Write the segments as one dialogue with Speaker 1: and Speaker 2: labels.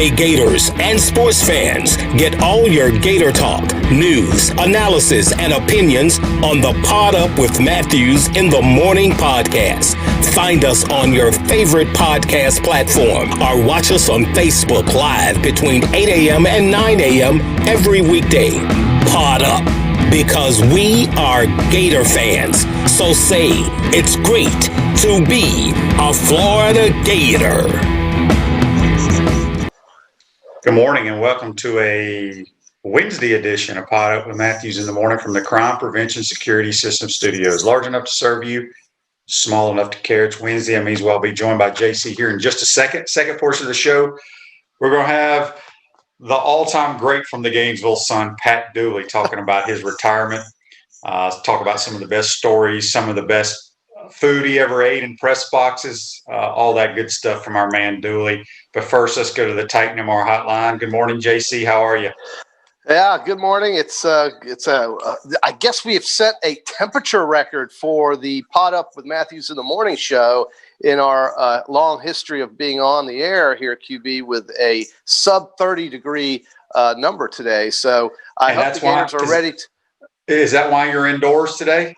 Speaker 1: Hey Gators and sports fans, get all your Gator talk, news, analysis, and opinions on the Pod Up with Matthews in the Morning podcast. Find us on your favorite podcast platform or watch us on Facebook Live between 8 a.m. and 9 a.m. every weekday. Pod Up, because we are Gator fans. So say it's great to be a Florida Gator.
Speaker 2: Good morning and welcome to a Wednesday edition of Pod Up with Matthews in the Morning from the Crime Prevention Security System Studios. Large enough to serve you, small enough to care. It's Wednesday. That means we'll be joined by JC here in just a second. Second portion of the show, we're going to have the all-time great from the Gainesville Sun, Pat Dooley, talking about his retirement. Talk about some of the best stories, some of the best food he ever ate in press boxes, all that good stuff from our man Dooley. But first, let's go to the Titan MR hotline. Good morning, JC. How are you?
Speaker 3: Yeah, good morning. I guess we have set a temperature record for the Pod Up with Matthews in the Morning show in our long history of being on the air here at QB with a sub 30 degree number today. So I hope the Gators are ready.
Speaker 2: Is that why you're indoors today?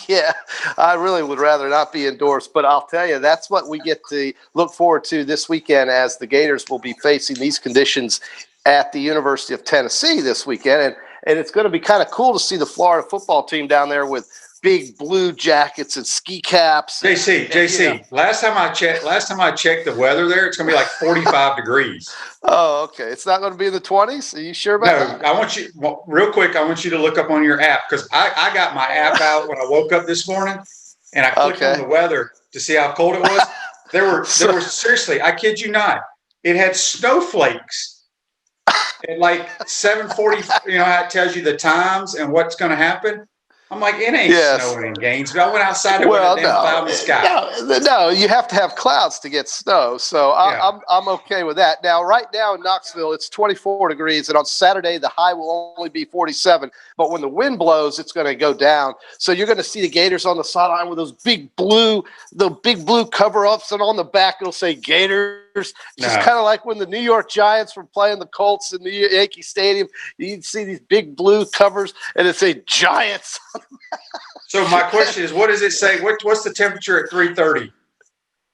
Speaker 3: Yeah, I really would rather not be indoors, but I'll tell you, that's what we get to look forward to this weekend, as the Gators will be facing these conditions at the University of Tennessee this weekend. And it's going to be kind of cool to see the Florida football team down there with big blue jackets and ski caps.
Speaker 2: JC, last time I checked the weather there, it's going to be like 45 degrees.
Speaker 3: Oh, okay. It's not going to be in the 20s? Are you sure about that?
Speaker 2: No, I want you to look up on your app, because I got my app out when I woke up this morning, and I clicked on the weather to see how cold it was. There were seriously, I kid you not, it had snowflakes at like 7:40. You know how it tells you the times and what's going to happen? I'm like, it ain't snowing in Gainesville. I went outside and went down cloud in the sky.
Speaker 3: No, you have to have clouds to get snow. So I'm okay with that. Now, right now in Knoxville, it's 24 degrees, and on Saturday the high will only be 47. But when the wind blows, it's going to go down. So you're going to see the Gators on the sideline with those big blue cover-ups, and on the back it'll say Gators. Just kind of like when the New York Giants were playing the Colts in the Yankee Stadium. You'd see these big blue covers, and it say Giants.
Speaker 2: So my question is, what does it say? What's the temperature at 3:30?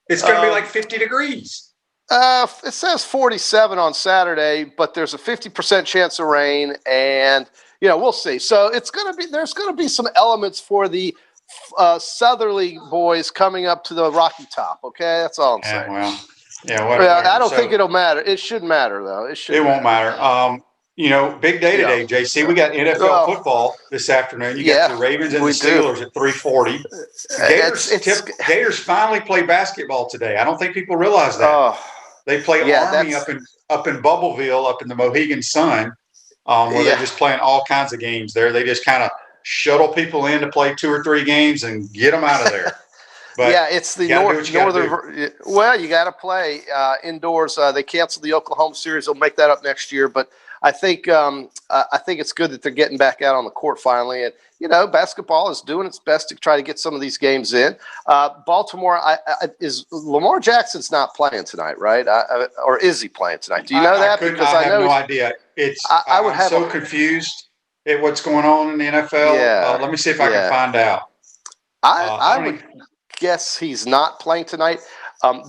Speaker 2: It's going to be like 50 degrees.
Speaker 3: It says 47 on Saturday, but there's a 50% chance of rain, and we'll see. So there's going to be some elements for the southerly boys coming up to the Rocky Top. Okay, that's all I'm saying.
Speaker 2: Whatever.
Speaker 3: I don't think it'll matter. It shouldn't matter though.
Speaker 2: It won't matter. Big day today, JC. We got NFL football this afternoon. You got the Ravens and the Steelers at 3:40. Gators finally play basketball today. I don't think people realize that. They play Army up in Bubbleville, up in the Mohegan Sun, where they're just playing all kinds of games there. They just kind of shuttle people in to play 2 or 3 games and get them out of there. But
Speaker 3: it's the northern. Well, you got to play indoors. They canceled the Oklahoma series. They'll make that up next year. But I think it's good that they're getting back out on the court finally. And basketball is doing its best to try to get some of these games in. Baltimore is Lamar Jackson's not playing tonight, right? Or is he playing tonight? Do you know that?
Speaker 2: Because I have no idea. I'm so confused at what's going on in the NFL.
Speaker 3: Yeah.
Speaker 2: Let me see if I can find out.
Speaker 3: I would guess he's not playing tonight.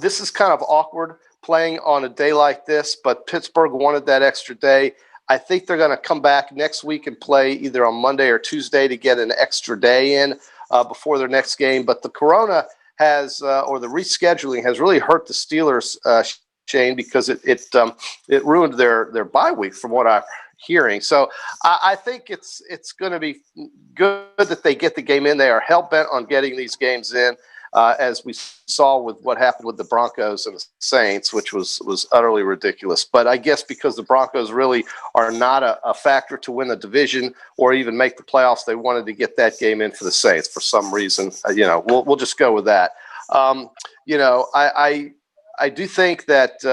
Speaker 3: This is kind of awkward playing on a day like this, but Pittsburgh wanted that extra day. I think they're going to come back next week and play either on Monday or Tuesday to get an extra day in before their next game. But the corona or the rescheduling has really hurt the Steelers, Shane, because it ruined their bye week from what I'm hearing. So I think it's going to be good that they get the game in. They are hell-bent on getting these games in. As we saw with what happened with the Broncos and the Saints, which was utterly ridiculous. But I guess because the Broncos really are not a factor to win the division or even make the playoffs, they wanted to get that game in for the Saints for some reason. We'll just go with that. I do think that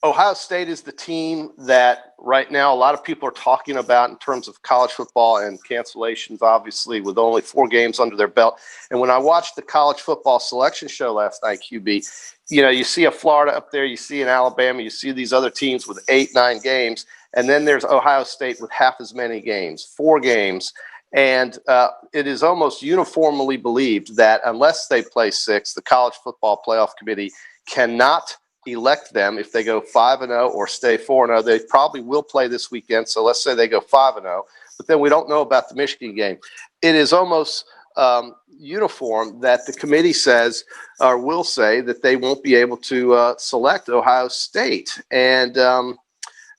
Speaker 3: Ohio State is the team that right now a lot of people are talking about in terms of college football and cancellations, obviously, with only 4 games under their belt. And when I watched the college football selection show last night, QB, you see a Florida up there, you see an Alabama, you see these other teams with 8, 9 games, and then there's Ohio State with half as many games, 4 games. And it is almost uniformly believed that unless they play 6, the College Football Playoff Committee cannot elect them if they go 5-0 or stay 4-0. They probably will play this weekend. So let's say they go 5-0, but then we don't know about the Michigan game. It is almost uniform that the committee says or will say that they won't be able to select Ohio State. And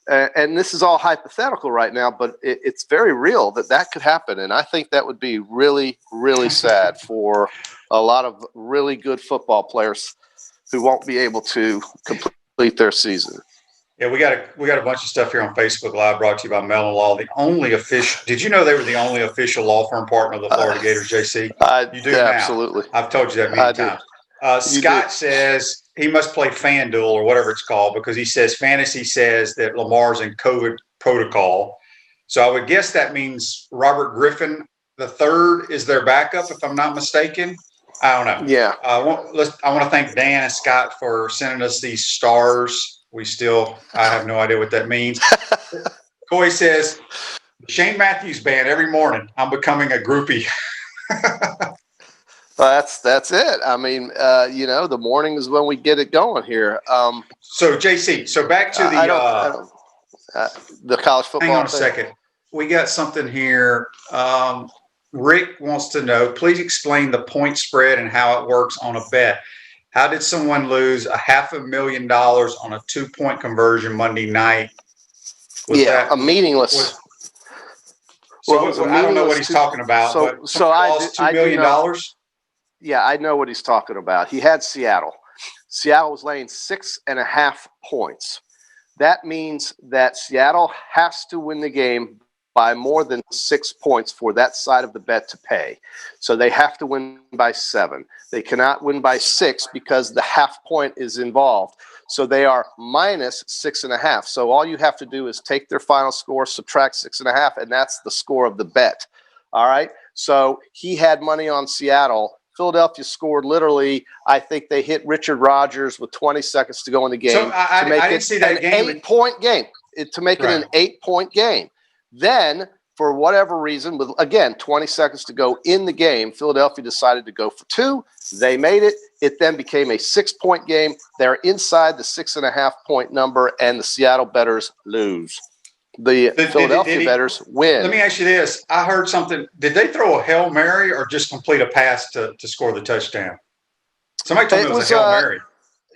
Speaker 3: this is all hypothetical right now, but it's very real that could happen. And I think that would be really, really sad for a lot of really good football players who won't be able to complete their season.
Speaker 2: Yeah, we got a bunch of stuff here on Facebook Live brought to you by Mellon Law. The only official. Did you know they were the only official law firm partner of the Florida Gators, JC? You do now.
Speaker 3: Absolutely.
Speaker 2: I've told you that many times. Scott says he must play FanDuel or whatever it's called because he says fantasy says that Lamar's in COVID protocol. So I would guess that means Robert Griffin III is their backup, if I'm not mistaken. I don't know.
Speaker 3: Yeah.
Speaker 2: I want to thank Dan and Scott for sending us these stars. I have no idea what that means. Coy says, Shane Matthews band every morning. I'm becoming a groupie.
Speaker 3: Well, that's it. I mean, the morning is when we get it going here.
Speaker 2: So JC, back to
Speaker 3: the college football.
Speaker 2: Hang on a second. We got something here. Rick wants to know, please explain the point spread and how it works on a bet. How did someone lose $500,000 on a 2-point conversion Monday night?
Speaker 3: A meaningless.
Speaker 2: I don't know what he's talking about. I lost $2 million.
Speaker 3: Yeah, I know what he's talking about. He had Seattle. Seattle was laying 6.5 points. That means that Seattle has to win the game by more than 6 points for that side of the bet to pay. So they have to win by 7. They cannot win by 6 because the half point is involved. So they are minus 6.5. So all you have to do is take their final score, subtract 6.5, and that's the score of the bet. All right. So he had money on Seattle. Philadelphia scored literally, I think they hit Richard Rodgers with 20 seconds to go in the game.
Speaker 2: So I didn't see that game.
Speaker 3: 8-point game. To make it an 8-point game. Then, for whatever reason, with, again, 20 seconds to go in the game, Philadelphia decided to go for 2. They made it. It then became a 6-point game. They're inside the 6.5-point number, and the Seattle bettors lose. The Philadelphia bettors win.
Speaker 2: Let me ask you this. I heard something. Did they throw a Hail Mary or just complete a pass to score the touchdown? Somebody told me it was a Hail Mary.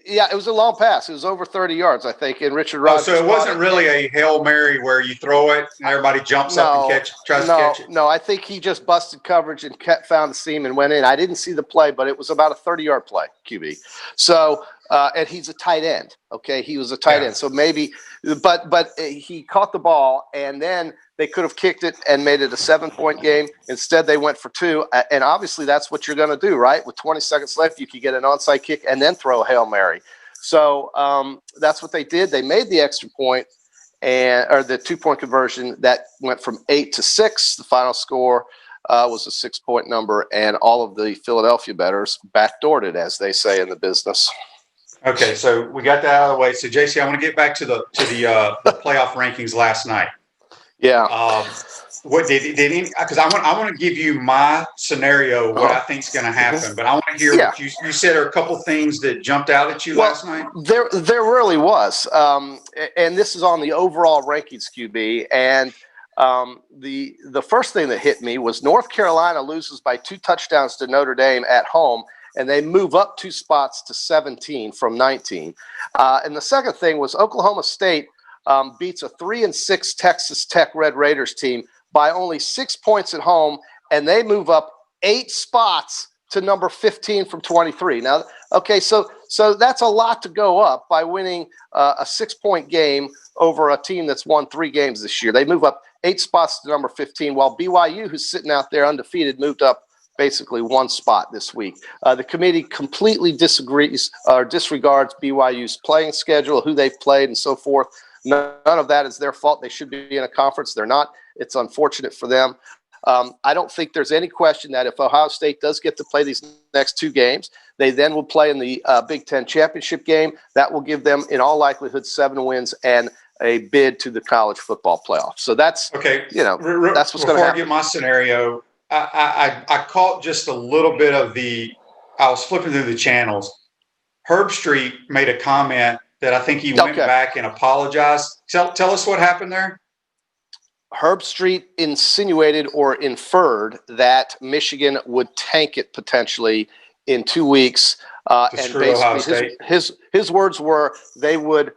Speaker 3: Yeah, it was a long pass. It was over 30 yards, I think, and Richard Rodgers.
Speaker 2: So it wasn't really a Hail Mary where you throw it and everybody jumps up and tries to catch it? No,
Speaker 3: I think he just busted coverage and found the seam and went in. I didn't see the play, but it was about a 30-yard play, QB. So, and he's a tight end, okay? He was a tight end. So maybe – but he caught the ball, and then they could have kicked it and made it a 7-point game. Instead, they went for 2, and obviously that's what you're going to do, right? With 20 seconds left, you could get an onside kick and then throw a Hail Mary. So that's what they did. They made the extra point or the 2-point conversion that went from 8 to 6. The final score was a 6-point number, and all of the Philadelphia bettors backdoored it, as they say in the business.
Speaker 2: Okay, so we got that out of the way. So, JC, I want to get back to the playoff rankings last night.
Speaker 3: Yeah.
Speaker 2: What did any? Because I want to give you my scenario, what I think is going to happen, but I want to hear what you said are a couple things that jumped out at you last night.
Speaker 3: There really was, and this is on the overall rankings, QB. And the first thing that hit me was North Carolina loses by 2 touchdowns to Notre Dame at home, and they move up 2 spots to 17 from 19. And the second thing was Oklahoma State beats a 3-6 Texas Tech Red Raiders team by only 6 points at home, and they move up 8 spots to number 15 from 23. Now, okay, so that's a lot to go up by winning a 6-point game over a team that's won 3 games this year. They move up 8 spots to number 15, while BYU, who's sitting out there undefeated, moved up basically one spot this week. The committee completely disagrees or disregards BYU's playing schedule, who they've played, and so forth. None of that is their fault. They should be in a conference. They're not. It's unfortunate for them. I don't think there's any question that if Ohio State does get to play these next 2 games, they then will play in the Big Ten championship game. That will give them, in all likelihood, 7 wins and a bid to the college football playoff. So that's
Speaker 2: okay.
Speaker 3: That's what's going to happen.
Speaker 2: Before I get my scenario, I caught just a little bit of I was flipping through the channels. Herb Street made a comment that I think he went back and apologized. Tell us what happened there.
Speaker 3: Herb Street insinuated or inferred that Michigan would tank it potentially in 2 weeks. And basically his words were they would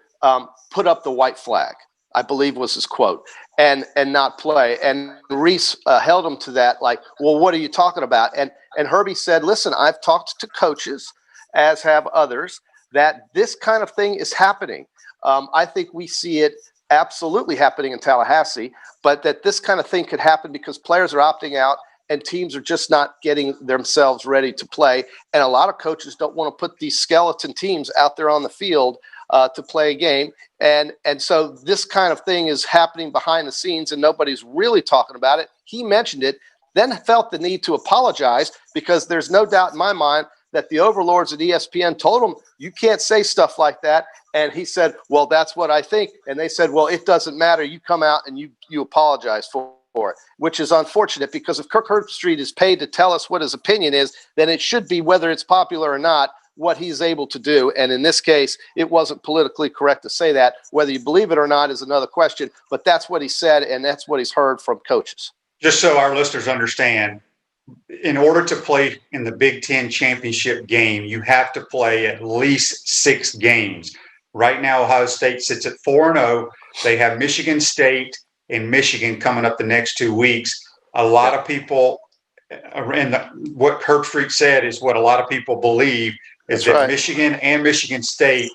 Speaker 3: put up the white flag, I believe was his quote, and not play. And Reese held him to that, like, well, what are you talking about? And Herbie said, listen, I've talked to coaches, as have others, that this kind of thing is happening. I think we see it absolutely happening in Tallahassee, but that this kind of thing could happen because players are opting out and teams are just not getting themselves ready to play. And a lot of coaches don't want to put these skeleton teams out there on the field to play a game. And so this kind of thing is happening behind the scenes and nobody's really talking about it. He mentioned it, then felt the need to apologize because there's no doubt in my mind that the overlords at ESPN told him, you can't say stuff like that. And he said, well, that's what I think. And they said, well, it doesn't matter. You come out and you apologize for it, which is unfortunate because if Kirk Herbstreit is paid to tell us what his opinion is, then it should be, whether it's popular or not, what he's able to do. And in this case, it wasn't politically correct to say that. Whether you believe it or not is another question, but that's what he said, and that's what he's heard from coaches.
Speaker 2: Just so our listeners understand, in order to play in the Big Ten championship game, you have to play at least 6 games. Right now, Ohio State sits at 4-0. They have Michigan State and Michigan coming up the next 2 weeks. A lot of people, and what Herbstreit said is what a lot of people believe, is that Michigan and Michigan State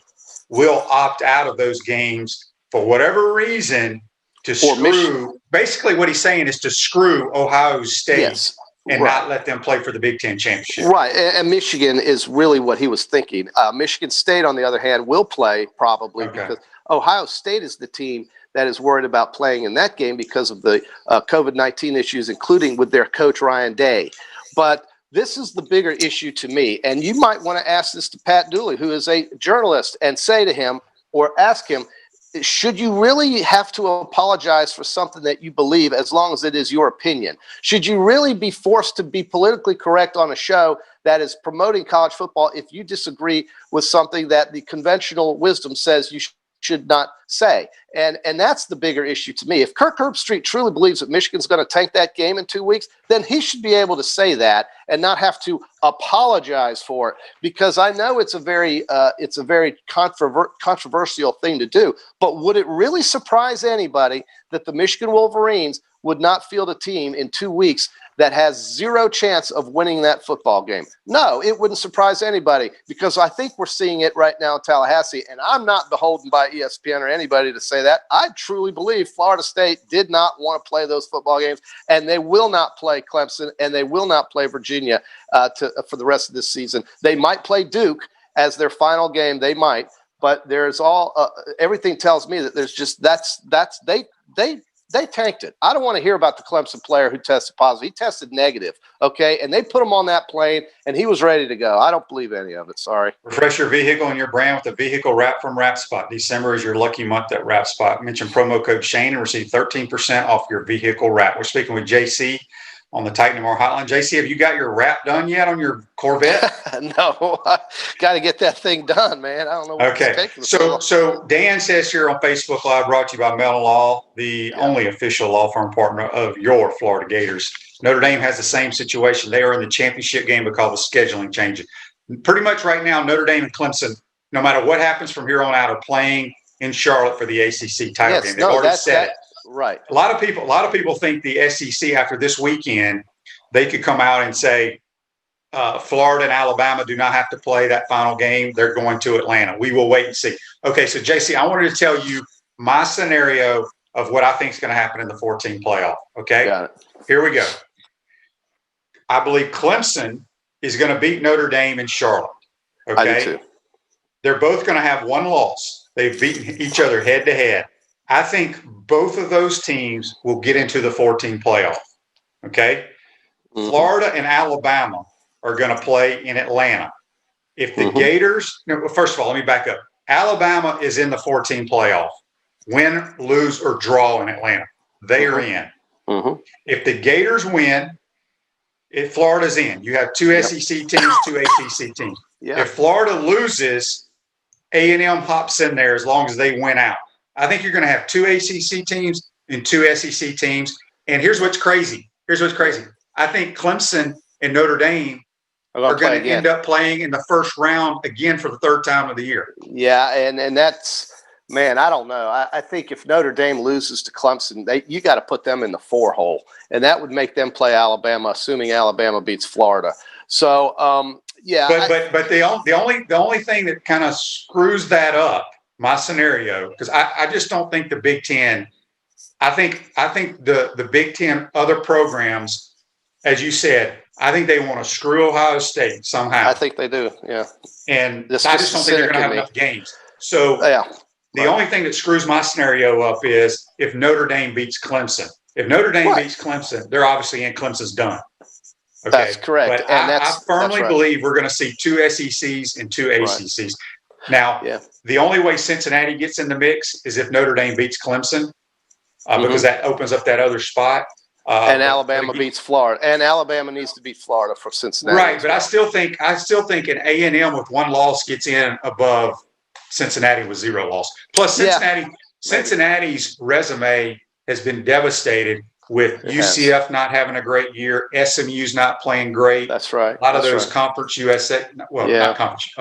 Speaker 2: will opt out of those games for whatever reason to screw. Basically, what he's saying is to screw Ohio State.
Speaker 3: Yes.
Speaker 2: And not let them play for the Big Ten championship.
Speaker 3: Right, and Michigan is really what he was thinking. Michigan State, on the other hand, will play probably because Ohio State is the team that is worried about playing in that game because of the COVID-19 issues, including with their coach, Ryan Day. But this is the bigger issue to me, and you might want to ask this to Pat Dooley, who is a journalist, and say to him or ask him, should you really have to apologize for something that you believe as long as it is your opinion? Should you really be forced to be politically correct on a show that is promoting college football if you disagree with something that the conventional wisdom says you should not say? And that's the bigger issue to me. If Kirk Herbstreit truly believes that Michigan's going to tank that game in 2 weeks, then he should be able to say that and not have to apologize for it, because I know it's a very controversial thing to do. But would it really surprise anybody that the Michigan Wolverines would not field a team in 2 weeks that has 0 chance of winning that football game? No, it wouldn't surprise anybody, because I think we're seeing it right now in Tallahassee, and I'm not beholden by ESPN or anybody to say that. I truly believe Florida State did not want to play those football games, and they will not play Clemson, and they will not play Virginia for the rest of this season. They might play Duke as their final game. They might, but there's everything tells me that there's just they tanked it. I don't want to hear about the Clemson player who tested positive. He tested negative, okay? And they put him on that plane, and he was ready to go. I don't believe any of it. Sorry.
Speaker 2: Refresh your vehicle and your brand with a vehicle wrap from Wrap Spot. December is your lucky month at Wrap Spot. Mention promo code Shane and receive 13% off your vehicle wrap. We're speaking with JC on the Titan More hotline. JC, have you got your wrap done yet on your Corvette?
Speaker 3: No, I got to get that thing done, man. I don't know what it's taking.
Speaker 2: So Dan says here on Facebook Live, brought to you by Mellon Law, the only official law firm partner of your Florida Gators. Notre Dame has the same situation. They are in the championship game because of scheduling changes. Pretty much right now, Notre Dame and Clemson, no matter what happens from here on out, are playing in Charlotte for the ACC title game. They've already said it.
Speaker 3: Right.
Speaker 2: A lot of people think the SEC after this weekend, they could come out and say Florida and Alabama do not have to play that final game. They're going to Atlanta. We will wait and see. Okay, so JC, I wanted to tell you my scenario of what I think is going to happen in the 14 playoff. Okay,
Speaker 3: got it.
Speaker 2: Here we go. I believe Clemson is going to beat Notre Dame in Charlotte. Okay.
Speaker 3: I do too.
Speaker 2: They're both going to have one loss. They've beaten each other head to head. I think both of those teams will get into the 14 playoff. Okay. Mm-hmm. Florida and Alabama are going to play in Atlanta. If the Gators, first of all, let me back up. Alabama is in the 14 playoff. Win, lose, or draw in Atlanta. They are in. If the Gators win, Florida's in. You have two SEC teams, two ACC teams. If Florida loses, A&M hops in there as long as they win out. I think you're going to have two ACC teams and two SEC teams. And here's what's crazy. I think Clemson and Notre Dame are going to end up playing in the first round again for the third time of the year.
Speaker 3: Yeah, and that's, man, I don't know. I think if Notre Dame loses to Clemson, you got to put them in the 4 hole, and that would make them play Alabama, assuming Alabama beats Florida. So,
Speaker 2: But the only thing that kind of screws that up, my scenario, because I just don't think the Big Ten. I think the Big Ten other programs, as you said, I think they want to screw Ohio State somehow.
Speaker 3: I think they do, yeah.
Speaker 2: And I just don't think they're going to have enough games. So the only thing that screws my scenario up is if Notre Dame beats Clemson. If Notre Dame beats Clemson, they're obviously in. Clemson's done. Okay?
Speaker 3: That's correct.
Speaker 2: But I firmly believe we're going to see two SECs and two ACCs. Now, the only way Cincinnati gets in the mix is if Notre Dame beats Clemson, because that opens up that other spot.
Speaker 3: And Alabama beats Florida, and Alabama needs to beat Florida for Cincinnati.
Speaker 2: Right, but I still think an A&M with one loss gets in above Cincinnati with 0 loss. Plus, Cincinnati's resume has been devastated with UCF not having a great year, SMU's not playing great.
Speaker 3: That's right.
Speaker 2: A lot of those Conference USA, not Conference,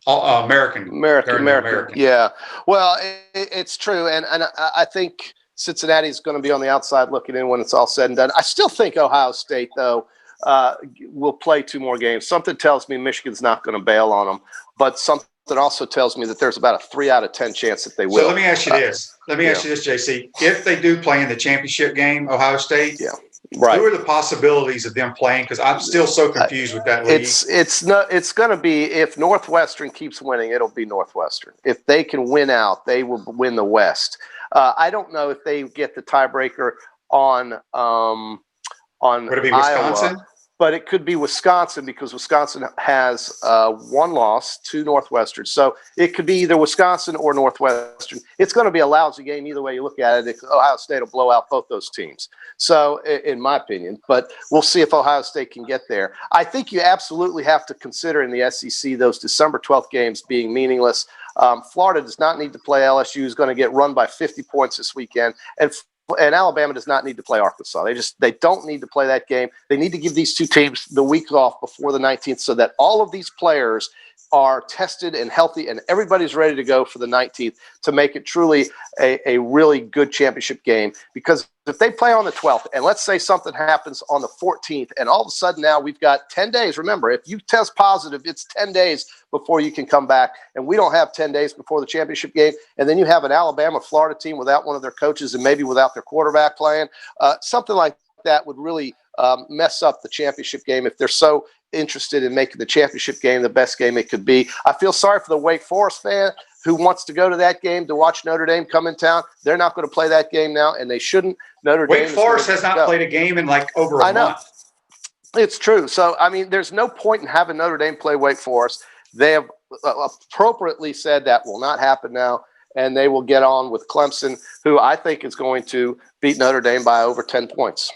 Speaker 2: American.
Speaker 3: Yeah, well, it's true, and I think Cincinnati is going to be on the outside looking in when it's all said and done. I still think Ohio State, though, will play 2 more games. Something tells me Michigan's not going to bail on them, but something also tells me that there's about a 3 out of 10 chance that they will.
Speaker 2: So let me ask you this. JC. If they do play in the championship game, Ohio State, who are the possibilities of them playing? Because I'm still so confused with that league.
Speaker 3: It's going to be, if Northwestern keeps winning, it'll be Northwestern. If they can win out, they will win the West. I don't know if they get the tiebreaker on
Speaker 2: Would it be Wisconsin?
Speaker 3: Iowa, but it could be Wisconsin because Wisconsin has 1 loss to Northwestern. So it could be either Wisconsin or Northwestern. It's going to be a lousy game either way you look at it. Ohio State will blow out both those teams. So in my opinion, but we'll see if Ohio State can get there. I think you absolutely have to consider in the SEC those December 12th games being meaningless. Florida does not need to play LSU, who's going to get run by 50 points this weekend. And Alabama does not need to play Arkansas. They don't need to play that game. They need to give these 2 teams the week off before the 19th so that all of these players are tested and healthy and everybody's ready to go for the 19th to make it truly a really good championship game. Because if they play on the 12th and let's say something happens on the 14th and all of a sudden now we've got 10 days. Remember, if you test positive, it's 10 days before you can come back. And we don't have 10 days before the championship game. And then you have an Alabama-Florida team without one of their coaches and maybe without their quarterback playing. Something like that would really mess up the championship game if they're so interested in making the championship game the best game it could be. I feel sorry for the Wake Forest fan who wants to go to that game to watch Notre Dame come in town. They're not going to play that game now, and they shouldn't.
Speaker 2: Wake Forest has not played a game in like over a month.
Speaker 3: It's true. So, I mean, there's no point in having Notre Dame play Wake Forest. They have appropriately said that will not happen now, and they will get on with Clemson, who I think is going to beat Notre Dame by over 10 points.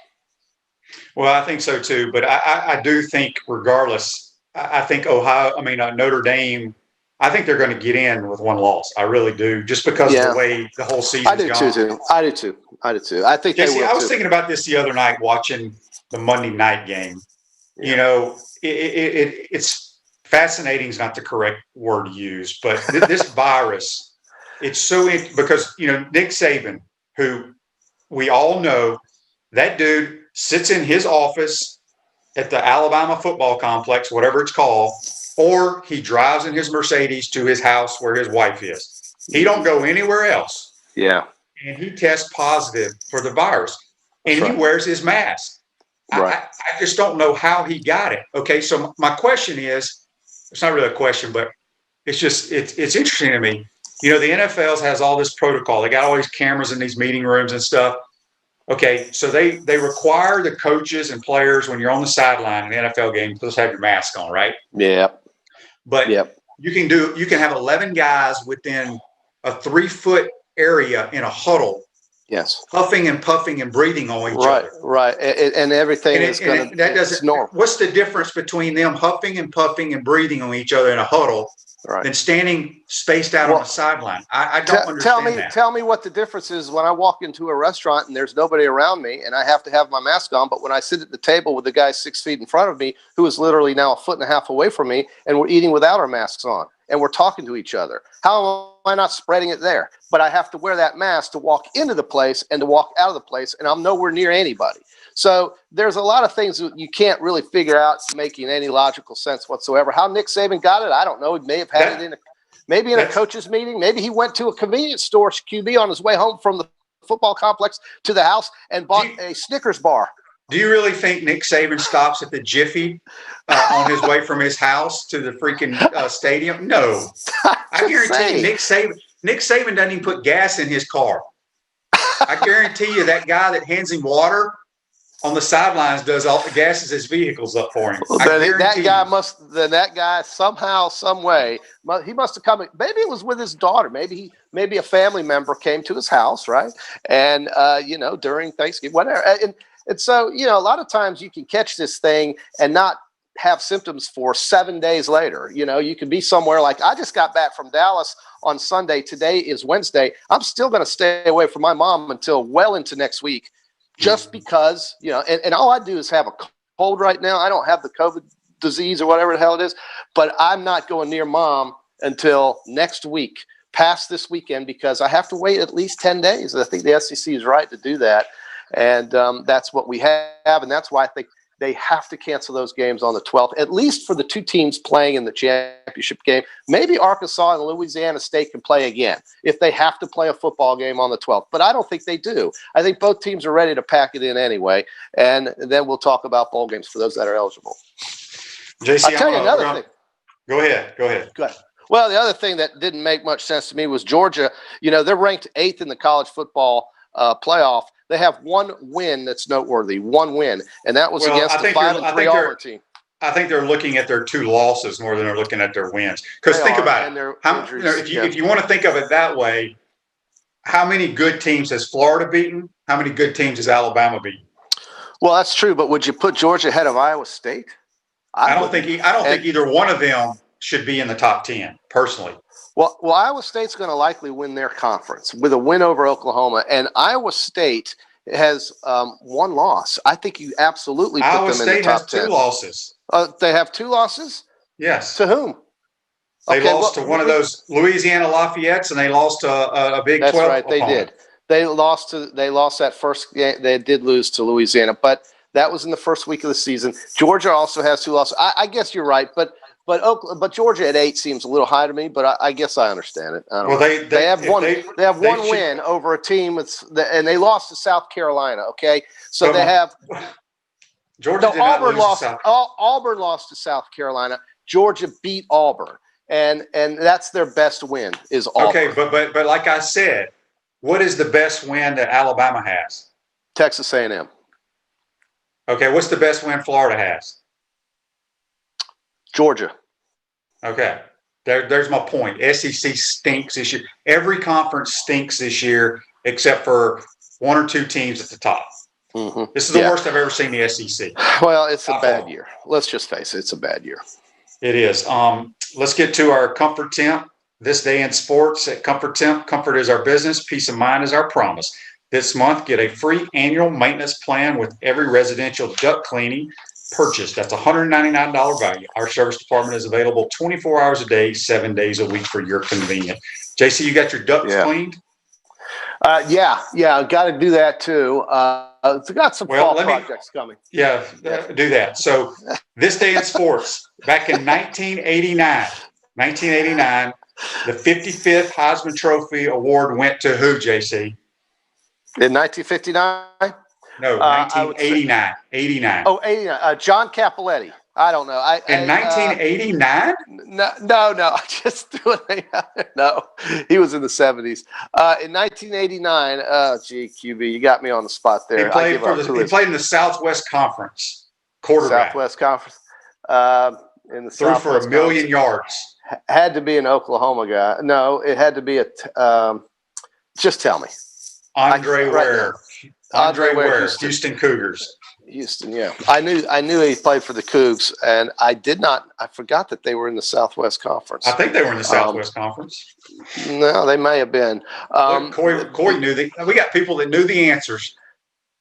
Speaker 2: Well, I think so too, but I do think regardless, I think Notre Dame, I think they're going to get in with 1 loss. I really do, just because of the way the whole season's gone.
Speaker 3: I do too. I think they will
Speaker 2: I was thinking about this the other night watching the Monday night game. Yeah. You know, it's fascinating is not the correct word to use, but this virus, it's so because, Nick Saban, who we all know, that dude sits in his office at the Alabama football complex, whatever it's called, or he drives in his Mercedes to his house where his wife is. He don't go anywhere else.
Speaker 3: Yeah.
Speaker 2: And he tests positive for the virus. And he wears his mask. I just don't know how he got it. Okay, so my question is, it's not really a question, but it's interesting to me. You know, the NFL has all this protocol. They got all these cameras in these meeting rooms and stuff. Okay, so they require the coaches and players when you're on the sideline in the NFL game, supposed to have your mask on, right?
Speaker 3: Yeah.
Speaker 2: But you can have 11 guys within a 3-foot area in a huddle.
Speaker 3: Yes.
Speaker 2: Puffing and puffing and breathing on each other.
Speaker 3: Right. And everything is going to
Speaker 2: that doesn't.
Speaker 3: normal.
Speaker 2: What's the difference between them huffing and puffing and breathing on each other in a huddle than standing spaced out on the sideline? I don't understand that.
Speaker 3: Tell me what the difference is when I walk into a restaurant and there's nobody around me and I have to have my mask on, but when I sit at the table with the guy 6 feet in front of me who is literally now 1.5 feet away from me and we're eating without our masks on and we're talking to each other, how am I not spreading it there? But I have to wear that mask to walk into the place and to walk out of the place, and I'm nowhere near anybody. So there's a lot of things that you can't really figure out making any logical sense whatsoever. How Nick Saban got it, I don't know. He may have had it in a coach's meeting. Maybe he went to a convenience store, QB, on his way home from the football complex to the house and bought a Snickers bar.
Speaker 2: Do you really think Nick Saban stops at the Jiffy on his way from his house to the freaking stadium? No. I guarantee you Nick Saban doesn't even put gas in his car. I guarantee you that guy that hands him water on the sidelines does all the gasses his vehicles up for him.
Speaker 3: That guy somehow, some way, he must have come. Maybe it was with his daughter. Maybe a family member came to his house, right? And during Thanksgiving, whatever. And so, a lot of times you can catch this thing and not have symptoms for 7 days later. You can be somewhere like I just got back from Dallas on Sunday. Today is Wednesday. I'm still going to stay away from my mom until well into next week, just because, and all I do is have a cold right now. I don't have the COVID disease or whatever the hell it is, but I'm not going near mom until next week, past this weekend, because I have to wait at least 10 days. I think the SEC is right to do that. And that's what we have. And that's why I think they have to cancel those games on the 12th, at least for the two teams playing in the championship game. Maybe Arkansas and Louisiana State can play again if they have to play a football game on the 12th. But I don't think they do. I think both teams are ready to pack it in anyway. And then we'll talk about bowl games for those that are eligible.
Speaker 2: JC,
Speaker 3: I'll tell you another thing.
Speaker 2: Go ahead.
Speaker 3: Well, the other thing that didn't make much sense to me was Georgia. They're ranked 8th in the college football playoff. They have one win that's noteworthy, one win, and that was against the 5-3 Auburn team.
Speaker 2: I think they're looking at their 2 losses more than they're looking at their wins. Because think about it. If you want to think of it that way, how many good teams has Florida beaten? How many good teams has Alabama beaten?
Speaker 3: Well, that's true, but would you put Georgia ahead of Iowa State?
Speaker 2: I don't think either one of them should be in the top 10, personally.
Speaker 3: Well, Iowa State's going to likely win their conference with a win over Oklahoma, and Iowa State has one loss. I think you absolutely put them in the top 10.
Speaker 2: Iowa State has 2 losses.
Speaker 3: They have 2 losses?
Speaker 2: Yes.
Speaker 3: To whom?
Speaker 2: They lost to one of those Louisiana Lafayette's, and they lost to a Big 12
Speaker 3: That's right,
Speaker 2: opponent.
Speaker 3: they did. They lost that first game. They did lose to Louisiana, but that was in the first week of the season. Georgia also has 2 losses. I guess you're right, but Georgia at 8 seems a little high to me. But I guess I understand it. They have one win over a team, and they lost to South Carolina. Okay, so they have.
Speaker 2: Georgia did not lose to South.
Speaker 3: Auburn lost to South Carolina. Georgia beat Auburn, and that's their best win is Auburn.
Speaker 2: Okay, but like I said, what is the best win that Alabama has?
Speaker 3: Texas A&M.
Speaker 2: Okay, what's the best win Florida has?
Speaker 3: Georgia.
Speaker 2: Okay, there's my point. SEC stinks this year. Every conference stinks this year except for 1 or 2 teams at the top. Mm-hmm. This is the worst I've ever seen the SEC.
Speaker 3: Well, it's a bad year. Let's just face it. It's a bad year.
Speaker 2: It is. Let's get to our Comfort Temp. This day in sports at Comfort Temp. Comfort is our business. Peace of mind is our promise. This month, get a free annual maintenance plan with every residential duct cleaning purchase. That's $199 value. Our service department is available 24 hours a day, 7 days a week for your convenience. JC, you got your ducts cleaned?
Speaker 3: Yeah, got to do that too. It's got some fall projects coming.
Speaker 2: Yeah, do that. So this day in sports, back in 1989, the 55th Heisman Trophy award went to who, JC?
Speaker 3: In 1959?
Speaker 2: No, 1989. 89.
Speaker 3: Oh, 89. John Cappelletti. I don't know.
Speaker 2: In 1989?
Speaker 3: No. I just threw a name out there. No, he was in the 70s. In 1989, QB, you got me on the spot there.
Speaker 2: He played in the Southwest Conference. Quarterback.
Speaker 3: Southwest Conference. In the
Speaker 2: Threw for 1 million yards.
Speaker 3: Had to be an Oklahoma guy. No, it had to be just tell me.
Speaker 2: Andre Ware. Andre Ware, Houston Cougars.
Speaker 3: Houston, yeah. I knew he played for the Cougs, and I forgot that they were in the Southwest Conference.
Speaker 2: I think they were in the Southwest Conference.
Speaker 3: No, they may have been.
Speaker 2: Look, Corey knew we got people that knew the answers.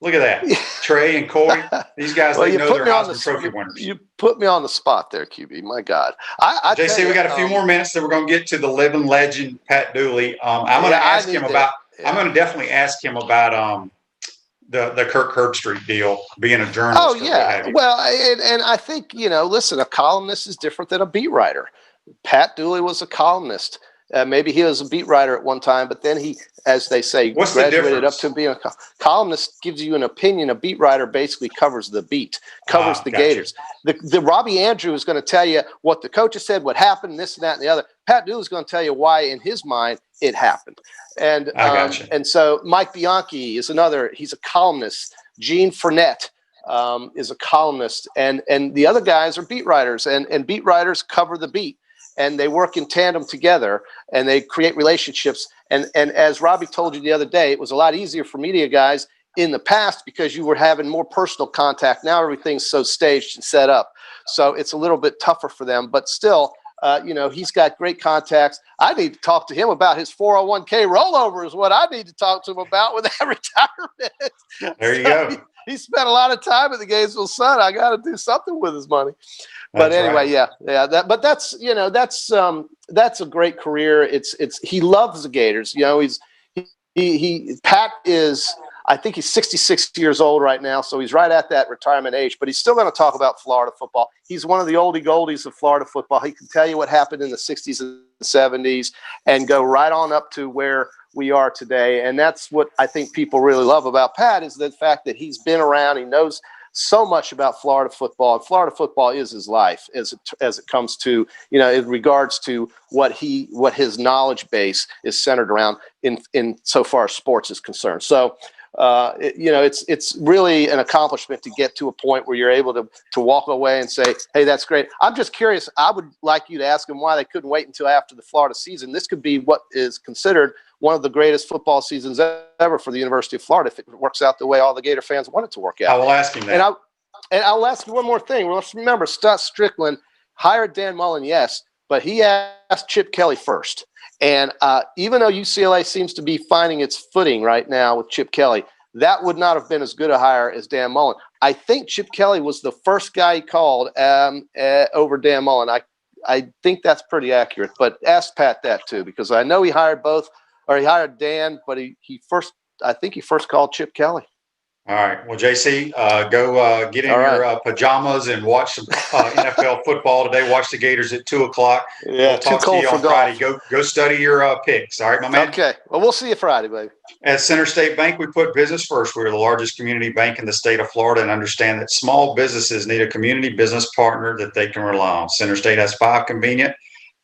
Speaker 2: Look at that. Trey and Corey, these guys, they know they're Heisman Trophy winners.
Speaker 3: You put me on the spot there, QB. My God.
Speaker 2: JC, we got a few more minutes that we're going to get to the living legend, Pat Dooley. I'm going to ask him about I'm going to definitely ask him about the Kirk Herbstreit deal, being a journalist.
Speaker 3: Oh, yeah. Well, and I think, listen, a columnist is different than a beat writer. Pat Dooley was a columnist. Maybe he was a beat writer at one time, but then he, as they say, graduated up to being a columnist. Gives you an opinion. A beat writer basically covers the beat, covers the Gators. The Robbie Andrew is going to tell you what the coaches said, what happened, this and that and the other. Pat Dooley is going to tell you why, in his mind, it happened. And and so Mike Bianchi is another. He's a columnist. Gene Fournette is a columnist, and the other guys are beat writers, and beat writers cover the beat. And they work in tandem together, and they create relationships. And as Robbie told you the other day, it was a lot easier for media guys in the past because you were having more personal contact. Now everything's so staged and set up. So it's a little bit tougher for them. But still, he's got great contacts. I need to talk to him about his 401k rollover is what I need to talk to him about with that retirement.
Speaker 2: There you go.
Speaker 3: He spent a lot of time at the Gainesville Sun. I got to do something with his money. But anyway, right. yeah. That's a great career. He loves the Gators. Pat is, I think he's 66 years old right now, so he's right at that retirement age. But he's still going to talk about Florida football. He's one of the oldie goldies of Florida football. He can tell you what happened in the 60s and 70s and go right on up to where we are today. And that's what I think people really love about Pat is the fact that he's been around. He knows so much about Florida football, and Florida football is his life as it comes to, in regards to what his knowledge base is centered around in so far as sports is concerned. So, it's really an accomplishment to get to a point where you're able to walk away and say, hey, that's great. I'm just curious. I would like you to ask him why they couldn't wait until after the Florida season. This could be what is considered one of the greatest football seasons ever for the University of Florida if it works out the way all the Gator fans want it to work out.
Speaker 2: I will ask him that.
Speaker 3: And I'll ask you one more thing. Well, let's remember, Scott Strickland hired Dan Mullen, yes, but he asked Chip Kelly first. And even though UCLA seems to be finding its footing right now with Chip Kelly, that would not have been as good a hire as Dan Mullen. I think Chip Kelly was the first guy he called over Dan Mullen. I think that's pretty accurate. But ask Pat that too, because I know he hired both. Or he hired Dan, but he first called Chip Kelly.
Speaker 2: All right. Well, JC, go get in your pajamas and watch some NFL football today. Watch the Gators at 2:00.
Speaker 3: Yeah,
Speaker 2: we'll talk to you on Friday. Go study your picks. All right, my man.
Speaker 3: Okay. Well, we'll see you Friday, baby.
Speaker 2: At Center State Bank, we put business first. We're the largest community bank in the state of Florida and understand that small businesses need a community business partner that they can rely on. Center State has 5 convenient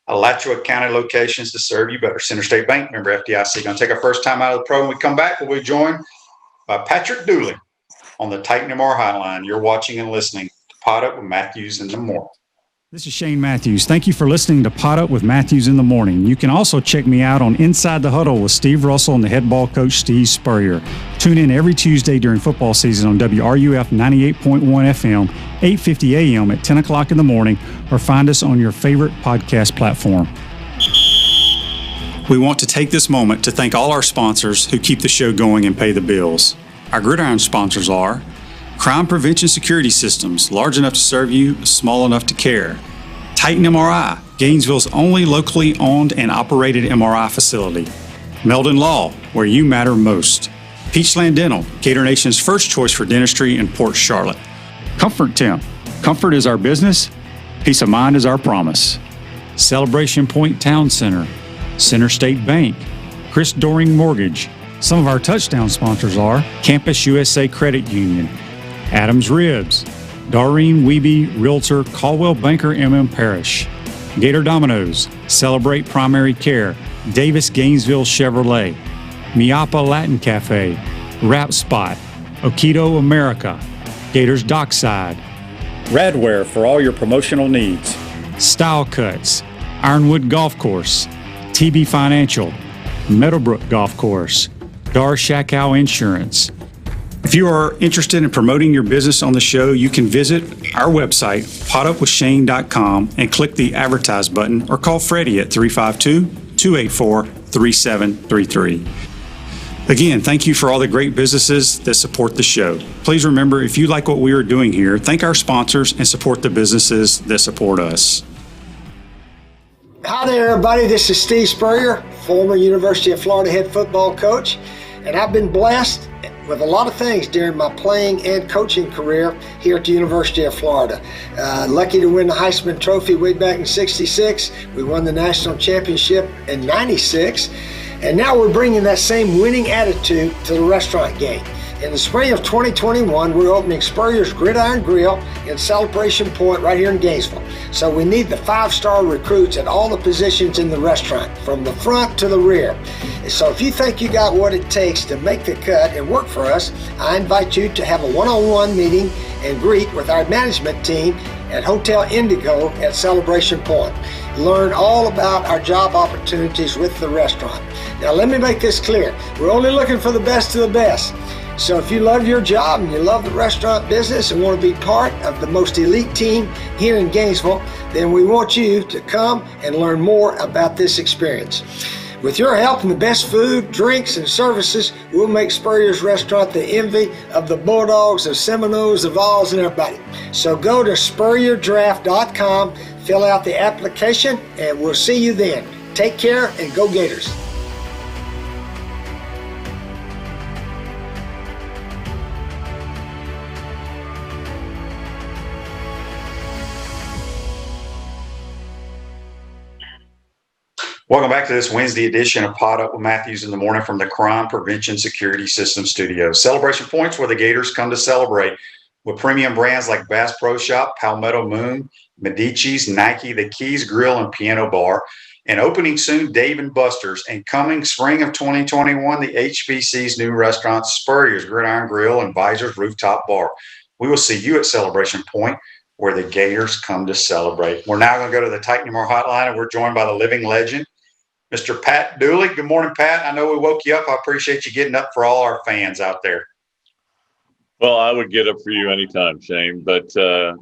Speaker 2: Alachua County locations to serve you better. Center State Bank, member FDIC. Going to take our first time out of the pro. When we come back, we'll be joined by Patrick Dooley on the Titan MR Hotline. You're watching and listening to Pot Up with Matthews in the Morning.
Speaker 4: This is Shane Matthews. Thank you for listening to Pot Up with Matthews in the Morning. You can also check me out on Inside the Huddle with Steve Russell and the head ball coach Steve Spurrier. Tune in every Tuesday during football season on WRUF 98.1 FM, 8:50 a.m. at 10 o'clock in the morning, or find us on your favorite podcast platform. We want to take this moment to thank all our sponsors who keep the show going and pay the bills. Our Gridiron sponsors are Crime Prevention Security Systems, large enough to serve you, small enough to care. Titan MRI, Gainesville's only locally owned and operated MRI facility. Meldon Law, where you matter most. Peachland Dental, Gator Nation's first choice for dentistry in Port Charlotte. Comfort Temp, comfort is our business, peace of mind is our promise. Celebration Point Town Center, Center State Bank, Chris Doring Mortgage, Some of our touchdown sponsors are Campus USA Credit Union, Adams Ribs, Doreen Wiebe Realtor, Caldwell Banker MM Parrish, Gator Dominoes, Celebrate Primary Care, Davis Gainesville Chevrolet, Miapa Latin Cafe, Wrap Spot, Okido America, Gators Dockside, Radware for all your promotional needs, Style Cuts, Ironwood Golf Course, TB Financial, Meadowbrook Golf Course, Dar Shakow Insurance. If you are interested in promoting your business on the show, you can visit our website, potupwithshane.com, and click the Advertise button or call Freddie at 352-284-3733. Again, thank you for all the great businesses that support the show. Please remember, if you like what we are doing here, thank our sponsors and support the businesses that support us.
Speaker 5: Hi there, everybody. This is Steve Spurrier, former University of Florida head football coach, and I've been blessed with a lot of things during my playing and coaching career here at the University of Florida. Lucky to win the Heisman Trophy way back in '66. We won the national championship in '96. And now we're bringing that same winning attitude to the restaurant game. In the spring of 2021, we're opening Spurrier's Gridiron Grill in Celebration Point right here in Gainesville. So we need the 5-star recruits at all the positions in the restaurant, from the front to the rear. So if you think you got what it takes to make the cut and work for us, I invite you to have a one-on-one meeting and greet with our management team at Hotel Indigo at Celebration Point. Learn all about our job opportunities with the restaurant. Now let me make this clear. We're only looking for the best of the best. So if you love your job and you love the restaurant business and want to be part of the most elite team here in Gainesville, then we want you to come and learn more about this experience. With your help and the best food, drinks, and services, we'll make Spurrier's Restaurant the envy of the Bulldogs, the Seminoles, the Vols, and everybody. So go to SpurrierDraft.com, fill out the application, and we'll see you then. Take care and go Gators.
Speaker 2: Welcome back to this Wednesday edition of Pot Up with Matthews in the Morning from the Crime Prevention Security System Studios. Celebration Point's where the Gators come to celebrate, with premium brands like Bass Pro Shop, Palmetto Moon, Medici's, Nike, The Keys Grill and Piano Bar, and opening soon Dave & Buster's, and coming spring of 2021, the HBC's new restaurant, Spurrier's Gridiron Grill and Visor's Rooftop Bar. We will see you at Celebration Point, where the Gators come to celebrate. We're now going to go to the Titan Moore Hotline, and we're joined by the living legend, Mr. Pat Dooley. Good morning, Pat. I know we woke you up. I appreciate you getting up for all our fans out there.
Speaker 6: Well, I would get up for you anytime, Shane. But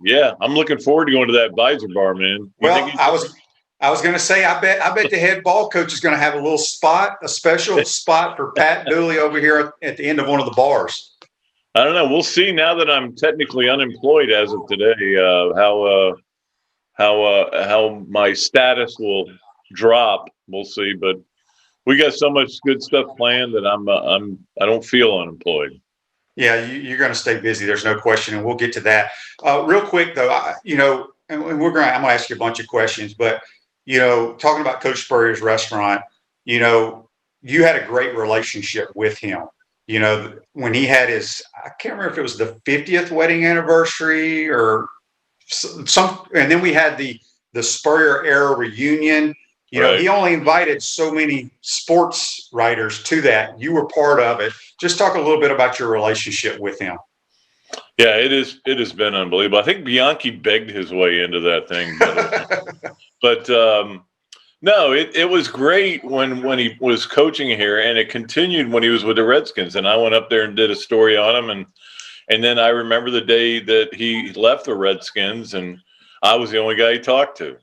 Speaker 6: yeah, I'm looking forward to going to that Visor Bar, man.
Speaker 2: I was going to say, I bet the head ball coach is going to have a special spot for Pat Dooley over here at the end of one of the bars.
Speaker 6: I don't know. We'll see now that I'm technically unemployed as of today. How my status will drop. We'll see, but we got so much good stuff planned that I don't feel unemployed.
Speaker 2: Yeah, you're going to stay busy. There's no question, and we'll get to that. Real quick though, I'm going to ask you a bunch of questions, but talking about Coach Spurrier's restaurant, you had a great relationship with him. When he had his, I can't remember if it was the 50th wedding anniversary or some, and then we had the Spurrier era reunion.
Speaker 6: Right.
Speaker 2: He only invited so many sports writers to that. You were part of it. Just talk a little bit about your relationship with him.
Speaker 6: Yeah, it has been unbelievable. I think Bianchi begged his way into that thing, but no, it was great when he was coaching here, and it continued when he was with the Redskins. And I went up there and did a story on him, and then I remember the day that he left the Redskins, and I was the only guy he talked to.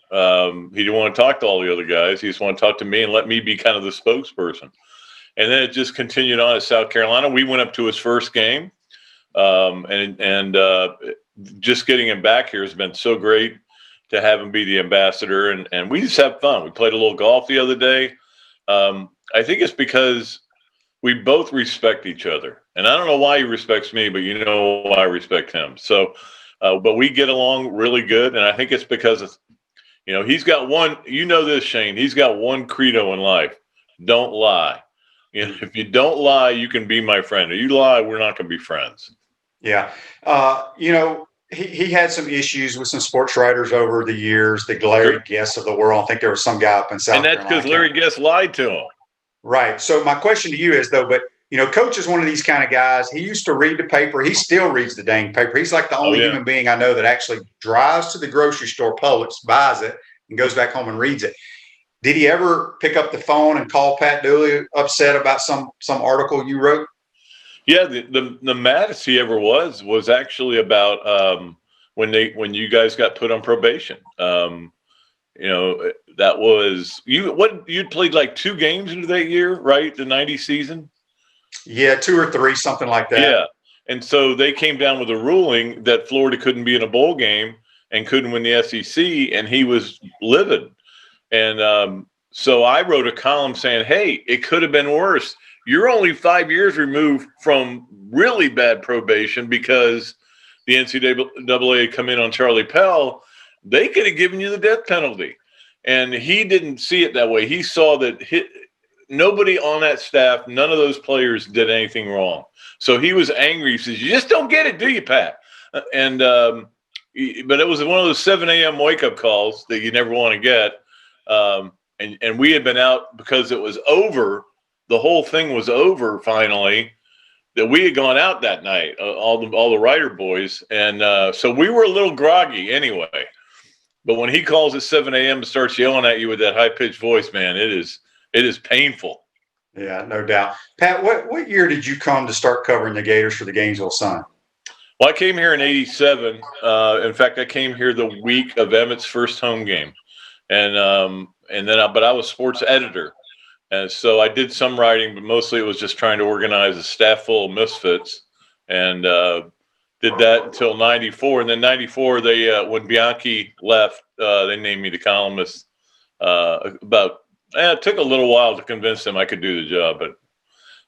Speaker 6: He didn't want to talk to all the other guys. He just wanted to talk to me and let me be kind of the spokesperson. And then it just continued on at South Carolina. We went up to his first game, and just getting him back here has been so great to have him be the ambassador. And we just have fun. We played a little golf the other day. I think it's because we both respect each other. And I don't know why he respects me, but why I respect him. So, but we get along really good, and I think it's because of, he's got one. This, Shane. He's got one credo in life: don't lie. You know, if you don't lie, you can be my friend. If you lie, we're not going to be friends.
Speaker 2: Yeah. You know, he had some issues with some sports writers over the years, the Larry Guess of the world. I think there was some guy up in South Carolina.
Speaker 6: And that's because Larry Guess lied to him.
Speaker 2: Right. So my question to you is, though, but, you know, Coach is one of these kind of guys. He used to read the paper. He still reads the dang paper. He's like the only human being I know that actually drives to the grocery store, Publix, buys it, and goes back home and reads it. Did he ever pick up the phone and call Pat Dooley upset about some article you wrote?
Speaker 6: Yeah, the maddest he ever was actually about when you guys got put on probation. You know, that was you'd played like 2 games into that year, right? The 90 season.
Speaker 2: Yeah, 2 or 3, something like that.
Speaker 6: Yeah, and so they came down with a ruling that Florida couldn't be in a bowl game and couldn't win the SEC, and he was livid. And so I wrote a column saying, hey, it could have been worse. You're only 5 years removed from really bad probation because the NCAA had come in on Charlie Pell. They could have given you the death penalty. And he didn't see it that way. He saw that nobody on that staff, none of those players did anything wrong. So he was angry. He says, you just don't get it, do you, Pat? And but it was one of those 7 a.m. wake-up calls that you never want to get. And we had been out because it was over. The whole thing was over finally, that we had gone out that night, all the writer boys. And so we were a little groggy anyway. But when he calls at 7 a.m. and starts yelling at you with that high-pitched voice, man, it is painful.
Speaker 2: Yeah, no doubt. Pat, what year did you come to start covering the Gators for the Gainesville Sun?
Speaker 6: Well, I came here in '87. In fact, I came here the week of Emmett's first home game. But I was sports editor. And so I did some writing, but mostly it was just trying to organize a staff full of misfits, and did that until 94. And then 94, when Bianchi left, they named me the columnist. It took a little while to convince them I could do the job, but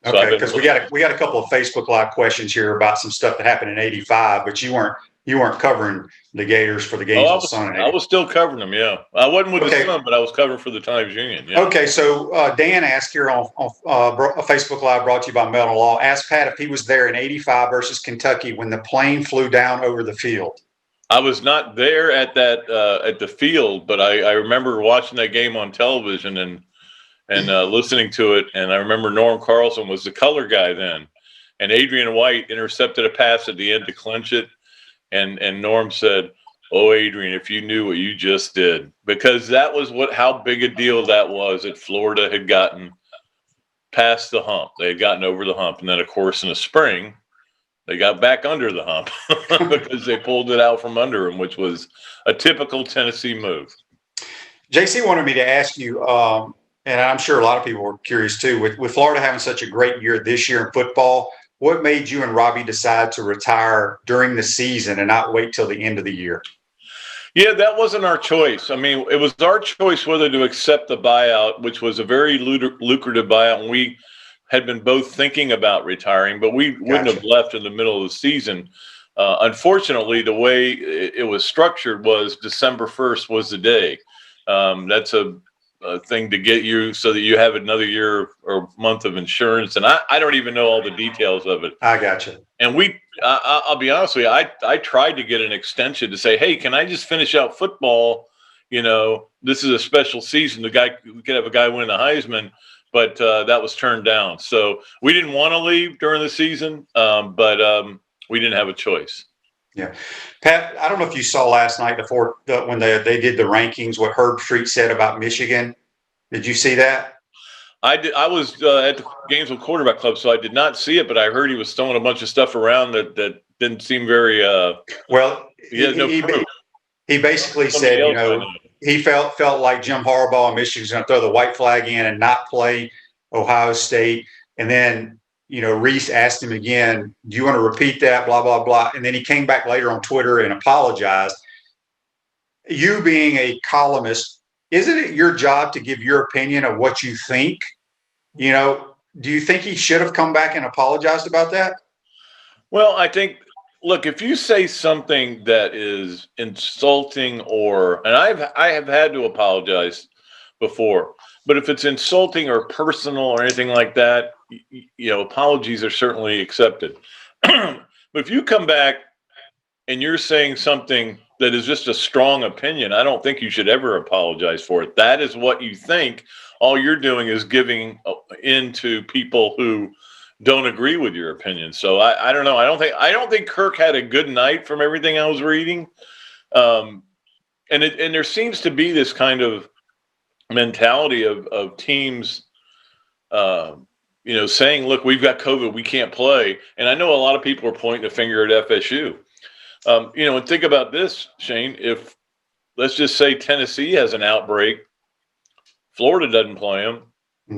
Speaker 2: okay, because we got a couple of Facebook Live questions here about some stuff that happened in '85, but you weren't covering the Gators for the Gainesville Sun.
Speaker 6: I was still covering them, yeah. I wasn't with the Sun, but I was covering for the Times Union. Yeah.
Speaker 2: Okay, so Dan asked here on a Facebook Live brought to you by Melton Law, asked Pat if he was there in '85 versus Kentucky when the plane flew down over the field.
Speaker 6: I was not there at the field, but I remember watching that game on television and listening to it. And I remember Norm Carlson was the color guy then, and Adrian White intercepted a pass at the end to clinch it. And Norm said, "Oh, Adrian, if you knew what you just did," because that was how big a deal that was that Florida had gotten past the hump. They had gotten over the hump. And then, of course, in the spring, they got back under the hump because they pulled it out from under them, which was a typical Tennessee move.
Speaker 2: JC wanted me to ask you, and I'm sure a lot of people were curious too, with Florida having such a great year this year in football, what made you and Robbie decide to retire during the season and not wait till the end of the year?
Speaker 6: Yeah, that wasn't our choice. I mean, it was our choice whether to accept the buyout, which was a very lucrative buyout, and we had been both thinking about retiring, but we wouldn't have left in the middle of the season. Unfortunately, the way it was structured was December 1st was the day. That's a thing to get you so that you have another year or month of insurance. And I don't even know all the details of it.
Speaker 2: I gotcha. And
Speaker 6: I'll be honest with you, I tried to get an extension to say, hey, can I just finish out football? You know, this is a special season. We could have a guy win the Heisman, but that was turned down. So we didn't want to leave during the season, but we didn't have a choice.
Speaker 2: Yeah. Pat, I don't know if you saw last night when they did the rankings, what Herb Street said about Michigan. Did you see that?
Speaker 6: I did. I was at the Gainesville Quarterback Club, so I did not see it, but I heard he was throwing a bunch of stuff around that didn't seem very
Speaker 2: well.
Speaker 6: He
Speaker 2: basically said, you know, he felt like Jim Harbaugh and Michigan was going to throw the white flag in and not play Ohio State. And then, you know, Reese asked him again, do you want to repeat that, blah, blah, blah. And then he came back later on Twitter and apologized. You being a columnist, isn't it your job to give your opinion of what you think? You know, do you think he should have come back and apologized about that?
Speaker 6: Well, I think, look, if you say something that is insulting and I have had to apologize before, But if it's insulting or personal or anything like that, apologies are certainly accepted. But if you come back and you're saying something that is just a strong opinion, I don't think you should ever apologize for it. That is what you think. All you're doing is giving in to people who don't agree with your opinion. So I don't know. I don't think Kirk had a good night from everything I was reading. And there seems to be this kind of mentality of teams, saying, look, we've got COVID, we can't play. And I know a lot of people are pointing a finger at FSU. And think about this, Shane, if let's just say Tennessee has an outbreak, Florida doesn't play them,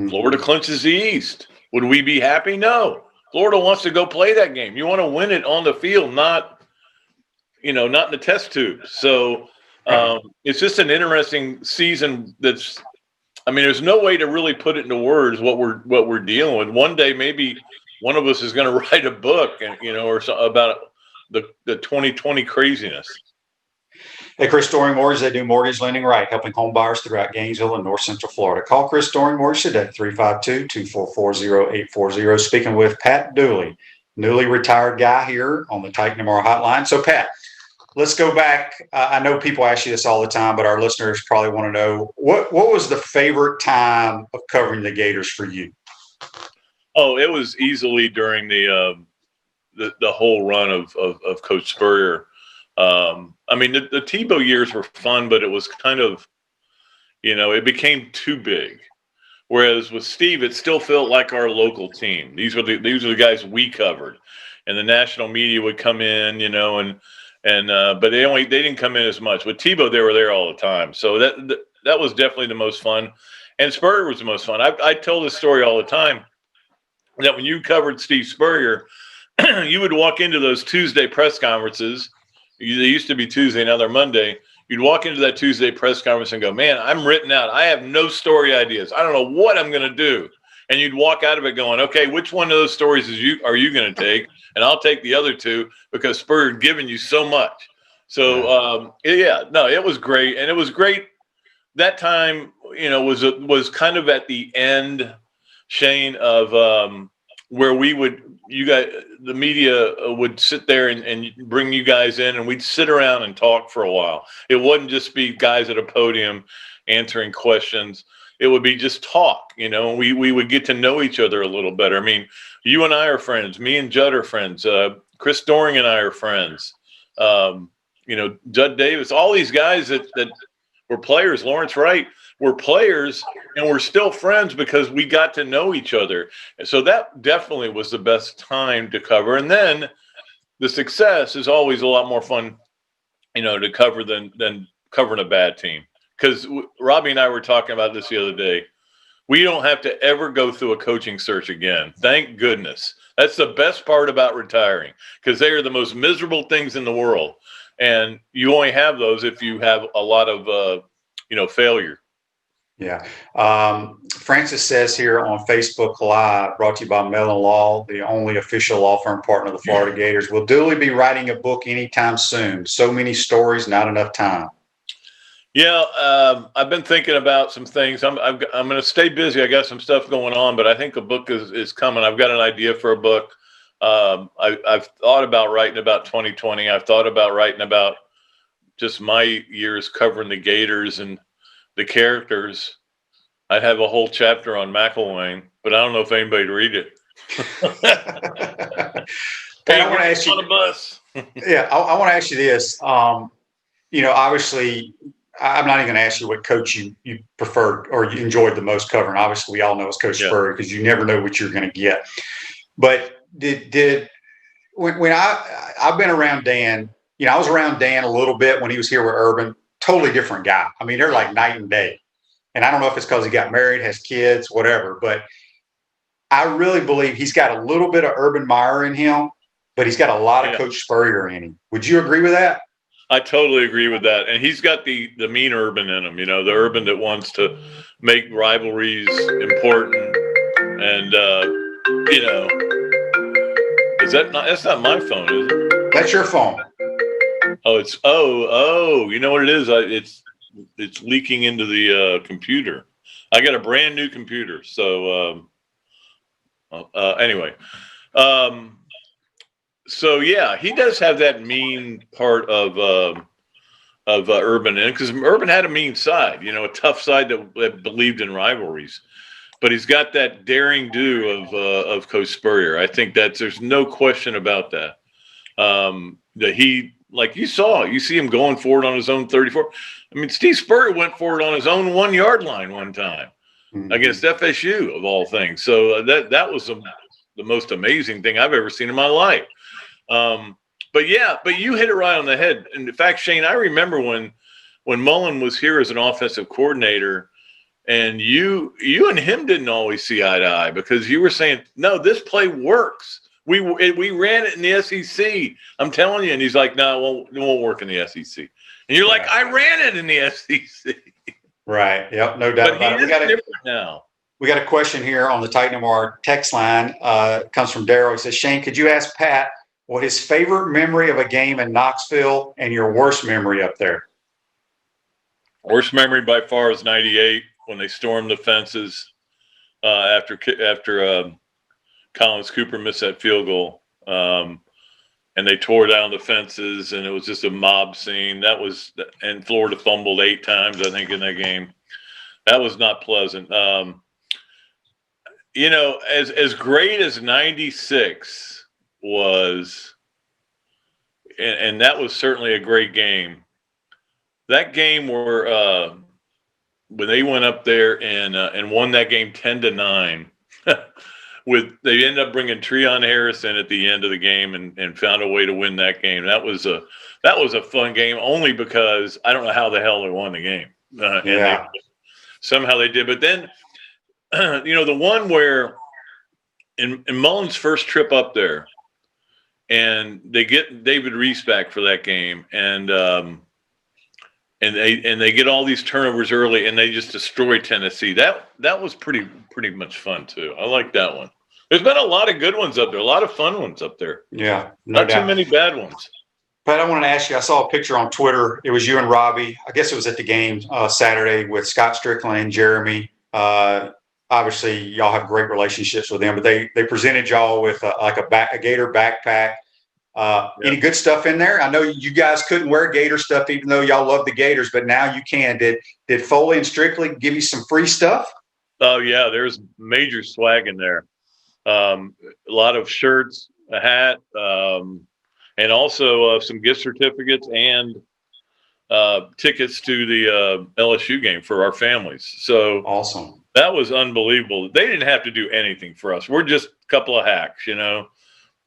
Speaker 6: Florida clinches the East. Would we be happy? No. Florida wants to go play that game. You want to win it on the field, not in the test tube. So it's just an interesting season. There's no way to really put it into words what we're dealing with. One day, maybe one of us is going to write a book, about the 2020 craziness.
Speaker 2: Hey, Chris Storing Mortgage, they do mortgage lending right, helping home buyers throughout Gainesville and North Central Florida. Call Chris Storing Mortgage today, 352-244-0840. Speaking with Pat Dooley, newly retired guy here on the Titan MR hotline. So, Pat, let's go back. I know people ask you this all the time, but our listeners probably want to know, what was the favorite time of covering the Gators for you?
Speaker 6: Oh, it was easily during the whole run of Coach Spurrier. The Tebow years were fun, but it was kind of, it became too big. Whereas with Steve, it still felt like our local team. These were the guys we covered, and the national media would come in, but they didn't come in as much. With Tebow, they were there all the time. So that was definitely the most fun, and Spurrier was the most fun. I tell this story all the time that when you covered Steve Spurrier, you would walk into those Tuesday press conferences. They used to be Tuesday, now they're Monday. You'd walk into that Tuesday press conference and go, man, I'm written out. I have no story ideas. I don't know what I'm going to do. And you'd walk out of it going, okay, which one of those stories are you going to take? And I'll take the other two because Spurrier had given you so much. So, it was great. And it was great. That time, was kind of at the end, Shane, of where the media would sit there and bring you guys in, and we'd sit around and talk for a while. It wouldn't just be guys at a podium answering questions. It would be just talk, and we would get to know each other a little better. I mean, you and I are friends. Me and Judd are friends. Chris Doring and I are friends. Judd Davis, all these guys that were players, Lawrence Wright, were players, and we're still friends because we got to know each other. And so that definitely was the best time to cover. And then the success is always a lot more fun, to cover than covering a bad team. Because Robbie and I were talking about this the other day. We don't have to ever go through a coaching search again. Thank goodness. That's the best part about retiring, because they are the most miserable things in the world. And you only have those if you have a lot of, failure.
Speaker 2: Yeah. Francis says here on Facebook Live, brought to you by Mellon Law, the only official law firm partner of the Florida Gators. Will Dooley be writing a book anytime soon? So many stories, not enough time.
Speaker 6: Yeah, I've been thinking about some things. I'm going to stay busy. I got some stuff going on, but I think a book is coming. I've got an idea for a book. I've thought about writing about 2020. I've thought about writing about just my years covering the Gators and the characters. I'd have a whole chapter on McElwain, but I don't know if anybody'd read it.
Speaker 2: Hey, I want to ask you.
Speaker 6: On a bus.
Speaker 2: Yeah, I want to ask you this. Obviously, I'm not even going to ask you what coach you preferred or you enjoyed the most covering. Obviously, we all know it's Coach Spurrier, because you never know what you're going to get. But when I've been around Dan, I was around Dan a little bit when he was here with Urban. Totally different guy. I mean, they're like night and day. And I don't know if it's because he got married, has kids, whatever. But I really believe he's got a little bit of Urban Meyer in him, but he's got a lot of Coach Spurrier in him. Would you agree with that?
Speaker 6: I totally agree with that. And he's got the mean Urban in him, the Urban that wants to make rivalries important. And, that's not my phone, is it?
Speaker 2: That's your phone.
Speaker 6: Oh, you know what it is? It's leaking into the computer. I got a brand new computer. So anyway, so yeah, he does have that mean part of Urban, and because Urban had a mean side, a tough side that believed in rivalries. But he's got that daring do of Coach Spurrier. I think there's no question about that. That he, like you see him going forward on his own 34. I mean, Steve Spurrier went forward on his own 1 yard line one time against FSU of all things. So that was the most amazing thing I've ever seen in my life. But you hit it right on the head. And in fact, Shane, I remember when Mullen was here as an offensive coordinator. And you and him didn't always see eye to eye because you were saying, no, this play works. We ran it in the SEC. I'm telling you. And he's like, no, it won't work in the SEC. And you're like, I ran it in the SEC.
Speaker 2: Right. Yep. No doubt about it. We got a question here on the Titan MR text line. Comes from Daryl. He says, Shane, could you ask Pat what his favorite memory of a game in Knoxville and your worst memory up there?
Speaker 6: Worst memory by far is 98. When they stormed the fences after Collins Cooper missed that field goal, and they tore down the fences, and it was just a mob scene. And Florida fumbled 8 times, I think, in that game. That was not pleasant. As great as 96 was, and that was certainly a great game. That game where when they went up there and won that game 10-9, they ended up bringing Treon Harris in at the end of the game and found a way to win that game. That was a fun game only because I don't know how the hell they won the game. Somehow they did. But then, the one where in Mullen's first trip up there, and they get David Reese back for that game, and they get all these turnovers early, and they just destroy Tennessee. That was pretty much fun too. I like that one. There's been a lot of good ones up there, a lot of fun ones up there.
Speaker 2: Yeah,
Speaker 6: not too many bad ones.
Speaker 2: Pat, I wanted to ask you. I saw a picture on Twitter. It was you and Robbie. I guess it was at the game Saturday with Scott Strickland and Jeremy. Obviously, y'all have great relationships with them, but they presented y'all with a Gator backpack. Any good stuff in there? I know you guys couldn't wear Gator stuff even though y'all love the Gators, but now you can. Did Foley and Strickland give you some free stuff?
Speaker 6: Oh yeah, there's major swag in there. A lot of shirts, a hat, and also some gift certificates and tickets to the LSU game for our families. So
Speaker 2: awesome. That
Speaker 6: was unbelievable. They didn't have to do anything for us. We're just a couple of hacks,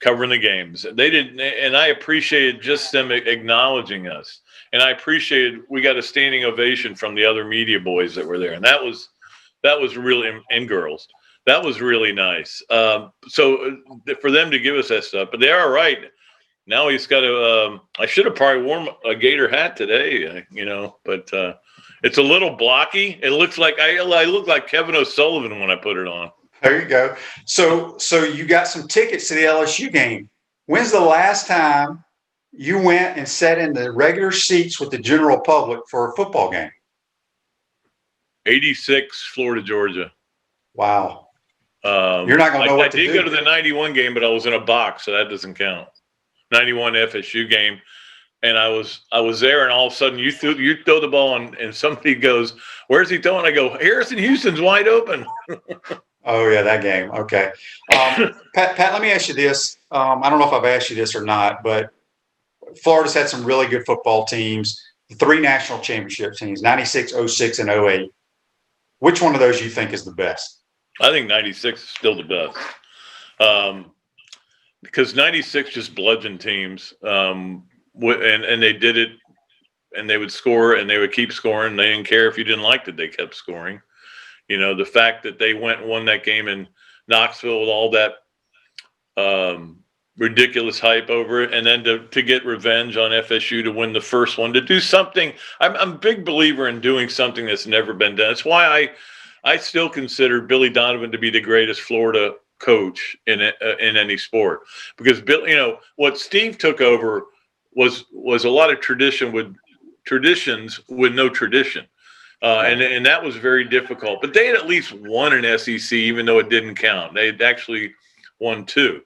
Speaker 6: covering the games. They didn't, and I appreciated just them acknowledging us. And I appreciated we got a standing ovation from the other media boys that were there. And that was really, and girls, that was really nice. So for them to give us that stuff, but they are right. Now he's got to, I should have probably worn a Gator hat today, but it's a little blocky. It looks like I look like Kevin O'Sullivan when I put it on.
Speaker 2: There you go. So you got some tickets to the LSU game. When's the last time you went and sat in the regular seats with the general public for a football game?
Speaker 6: 86, Florida, Georgia.
Speaker 2: Wow. You're not going to know what to do.
Speaker 6: I did go to the 91 game, but I was in a box, so that doesn't count. 91 FSU game. And I was there, and all of a sudden you throw the ball, and somebody goes, "Where's he throwing?" I go, "Harrison Houston's wide open."
Speaker 2: Oh yeah, that game. Okay, Pat, let me ask you this. I don't know if I've asked you this or not, but Florida's had some really good football teams. 3 national championship teams: 96, 06, and 08. Which one of those you think is the best?
Speaker 6: I think 96 is still the best, because 96 just bludgeoned teams. And they did it, and they would score, and they would keep scoring. They didn't care if you didn't like it; they kept scoring. The fact that they went and won that game in Knoxville with all that ridiculous hype over it, and then to get revenge on FSU to win the first one, to do something. I'm a big believer in doing something that's never been done. That's why I still consider Billy Donovan to be the greatest Florida coach in any sport, because Bill, what Steve took over was a lot of traditions with no tradition. and that was very difficult. But they had at least won an SEC, even though it didn't count. They had actually won 2,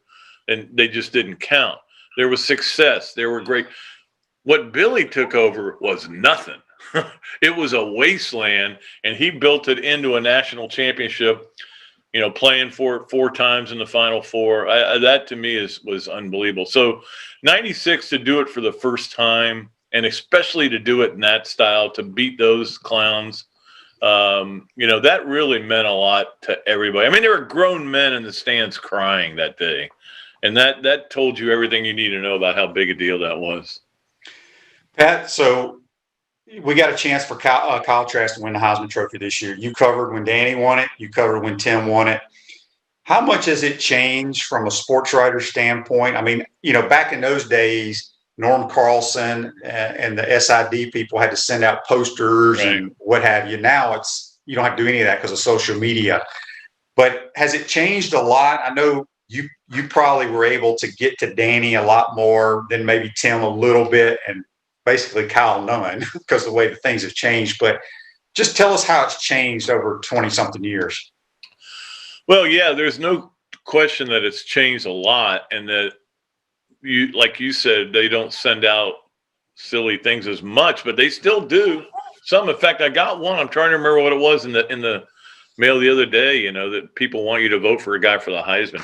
Speaker 6: and they just didn't count. There was success. They were great. What Billy took over was nothing. It was a wasteland, and he built it into a national championship, playing for it 4 times in the Final Four. That to me was unbelievable. So 96 to do it for the first time, and especially to do it in that style, to beat those clowns, that really meant a lot to everybody. I mean, there were grown men in the stands crying that day, and that told you everything you need to know about how big a deal that was.
Speaker 2: Pat, so we got a chance for Kyle Trask to win the Heisman Trophy this year. You covered when Danny won it. You covered when Tim won it. How much has it changed from a sports writer standpoint? I mean, back in those days, Norm Carlson and the SID people had to send out posters and what have you. Now you don't have to do any of that because of social media. But has it changed a lot? I know you probably were able to get to Danny a lot more than maybe Tim a little bit, and basically Kyle none because of the way that things have changed. But just tell us how it's changed over 20-something years.
Speaker 6: Well, yeah, there's no question that it's changed a lot, and that like you said, they don't send out silly things as much, but they still do some. In fact, I got one. I'm trying to remember what it was in the mail the other day, that people want you to vote for a guy for the Heisman.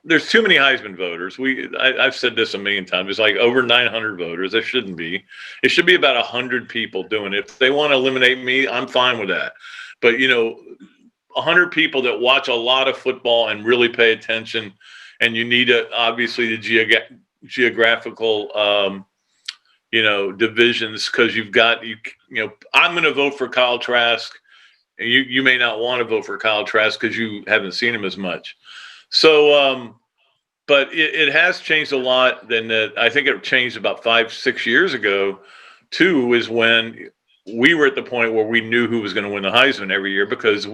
Speaker 6: There's too many Heisman voters. I've said this a million times. It's like over 900 voters. There shouldn't be. It should be about 100 people doing it. If they want to eliminate me, I'm fine with that. But, 100 people that watch a lot of football and really pay attention, and you need obviously the geographical divisions, because you've got I'm going to vote for Kyle Trask. You may not want to vote for Kyle Trask because you haven't seen him as much. So, but it has changed a lot. I think it changed about 5-6 years ago, too, is when we were at the point where we knew who was going to win the Heisman every year, because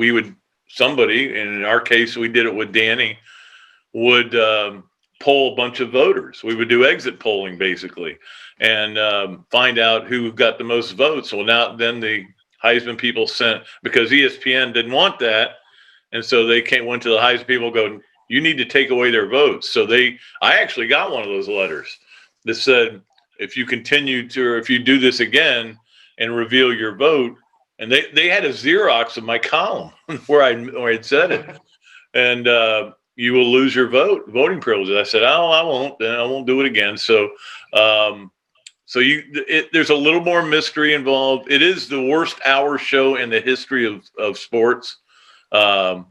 Speaker 6: somebody, and in our case, we did it with Danny, would poll a bunch of voters. We would do exit polling, basically, and find out who got the most votes. Well, then the Heisman people sent, because ESPN didn't want that, and so they went to the Heisman people, going, you need to take away their votes. So I actually got one of those letters that said, if you do this again and reveal your vote, and they had a Xerox of my column where I'd said it, and you will lose your voting privileges. I said, I won't. Then I won't do it again. So. There's a little more mystery involved. It is the worst hour show in the history of sports. It's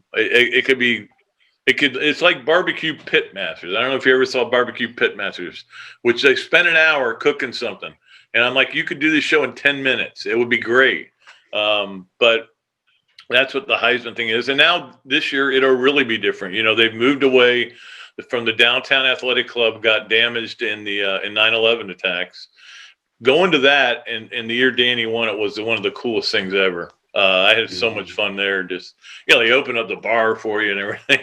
Speaker 6: like Barbecue Pit Masters. I don't know if you ever saw Barbecue Pit Masters, which they spend an hour cooking something. And I'm like, you could do this show in 10 minutes. It would be great. But that's what the Heisman thing is. And now this year, it'll really be different. They've moved away from the downtown athletic club, got damaged in the in 9/11 attacks. Going to that, and the year Danny won it was one of the coolest things ever. I had so much fun there. Just, they open up the bar for you and everything.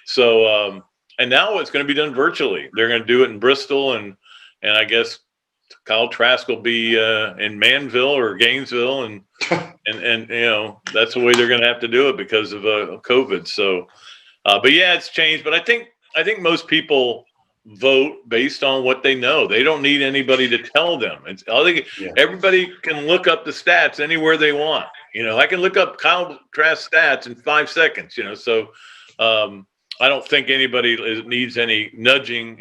Speaker 6: So, and now it's going to be done virtually. They're going to do it in Bristol, and I guess Kyle Trask will be in Manville or Gainesville, and that's the way they're going to have to do it because of COVID. So, but yeah, it's changed. But I think most people vote based on what they know. They don't need anybody to tell them. Everybody can look up the stats anywhere they want. I can look up Kyle Trask stats in 5 seconds. So I don't think anybody needs any nudging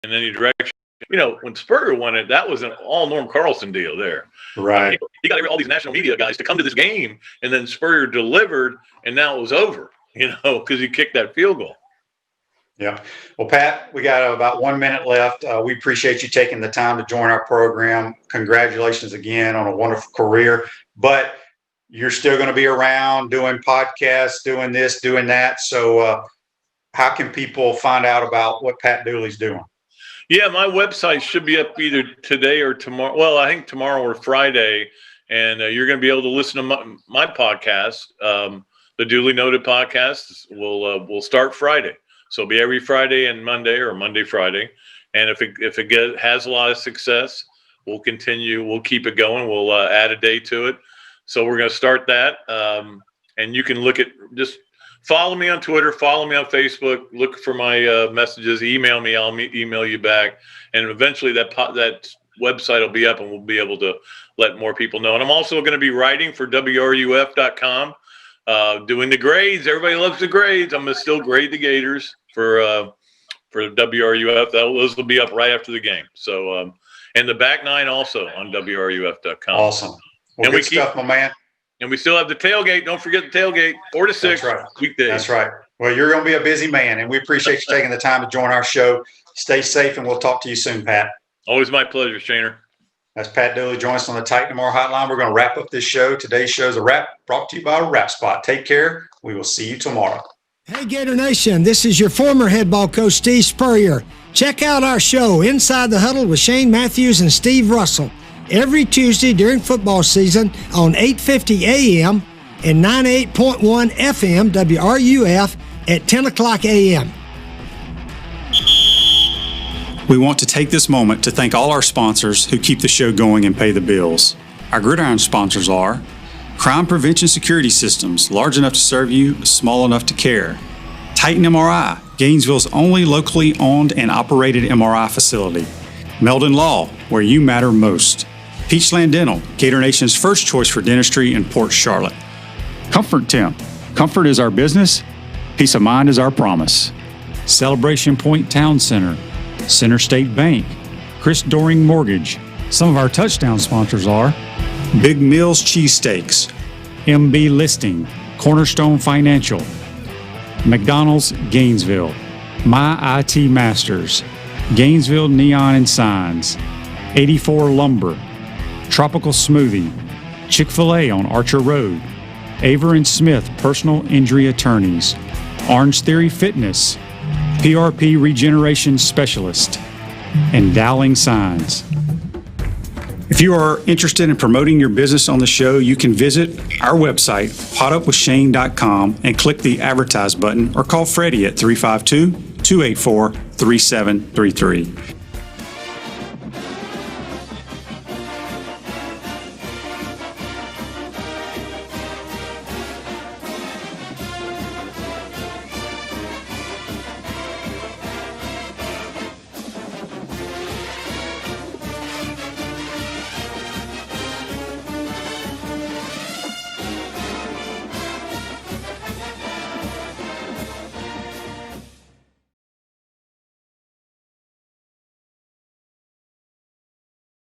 Speaker 6: in any direction. When Spurrier won it, that was an all Norm Carlson deal there.
Speaker 2: Right.
Speaker 6: He got all these national media guys to come to this game, and then Spurrier delivered, and now it was over, because he kicked that field goal.
Speaker 2: Yeah. Well, Pat, we got about 1 minute left. We appreciate you taking the time to join our program. Congratulations again on a wonderful career. But you're still going to be around doing podcasts, doing this, doing that. So how can people find out about what Pat Dooley's doing?
Speaker 6: Yeah, my website should be up either today or tomorrow. Well, I think tomorrow or Friday. And you're going to be able to listen to my podcast. The Dooley Noted podcast will start Friday. So it'll be every Friday and Monday, or Monday, Friday. And if it has a lot of success, we'll continue. We'll keep it going. We'll add a day to it. So we're going to start that. And you can just follow me on Twitter, follow me on Facebook, look for my messages, email me, I'll email you back. And eventually that website will be up and we'll be able to let more people know. And I'm also going to be writing for WRUF.com, doing the grades. Everybody loves the grades. I'm going to still grade the Gators for WRUF. Those will be up right after the game. So, and the back nine also on WRUF.com.
Speaker 2: Awesome. Well, good stuff, my man.
Speaker 6: And we still have the tailgate. Don't forget the tailgate, 4 to 6 weekdays.
Speaker 2: That's right. Well, you're going to be a busy man, and we appreciate you taking the time to join our show. Stay safe, and we'll talk to you soon, Pat.
Speaker 6: Always my pleasure, Shaner.
Speaker 2: That's Pat Dooley. Join us on the Titan Tomorrow Hotline. We're going to wrap up this show. Today's show is a wrap, brought to you by Wrap Spot. Take care. We will see you tomorrow.
Speaker 5: Hey, Gator Nation, this is your former head ball coach, Steve Spurrier. Check out our show, Inside the Huddle with Shane Matthews and Steve Russell, every Tuesday during football season on 8:50 a.m. and 98.1 FM WRUF at 10 o'clock a.m.
Speaker 4: We want to take this moment to thank all our sponsors who keep the show going and pay the bills. Our gridiron sponsors are Crime Prevention Security Systems, large enough to serve you, small enough to care. Titan MRI, Gainesville's only locally owned and operated MRI facility. Meldon Law, where you matter most. Peachland Dental, Gator Nation's first choice for dentistry in Port Charlotte. Comfort Temp, comfort is our business, peace of mind is our promise. Celebration Point Town Center, Center State Bank, Chris Doring Mortgage. Some of our touchdown sponsors are Big Mills Cheesesteaks, MB Listing, Cornerstone Financial, McDonald's Gainesville, My IT Masters, Gainesville Neon and Signs, 84 Lumber, Tropical Smoothie, Chick-fil-A on Archer Road, Aver and Smith Personal Injury Attorneys, Orange Theory Fitness, PRP Regeneration Specialist, and Dowling Signs. If you are interested in promoting your business on the show, you can visit our website, potupwithshane.com, and click the Advertise button or call Freddie at 352-284-3733.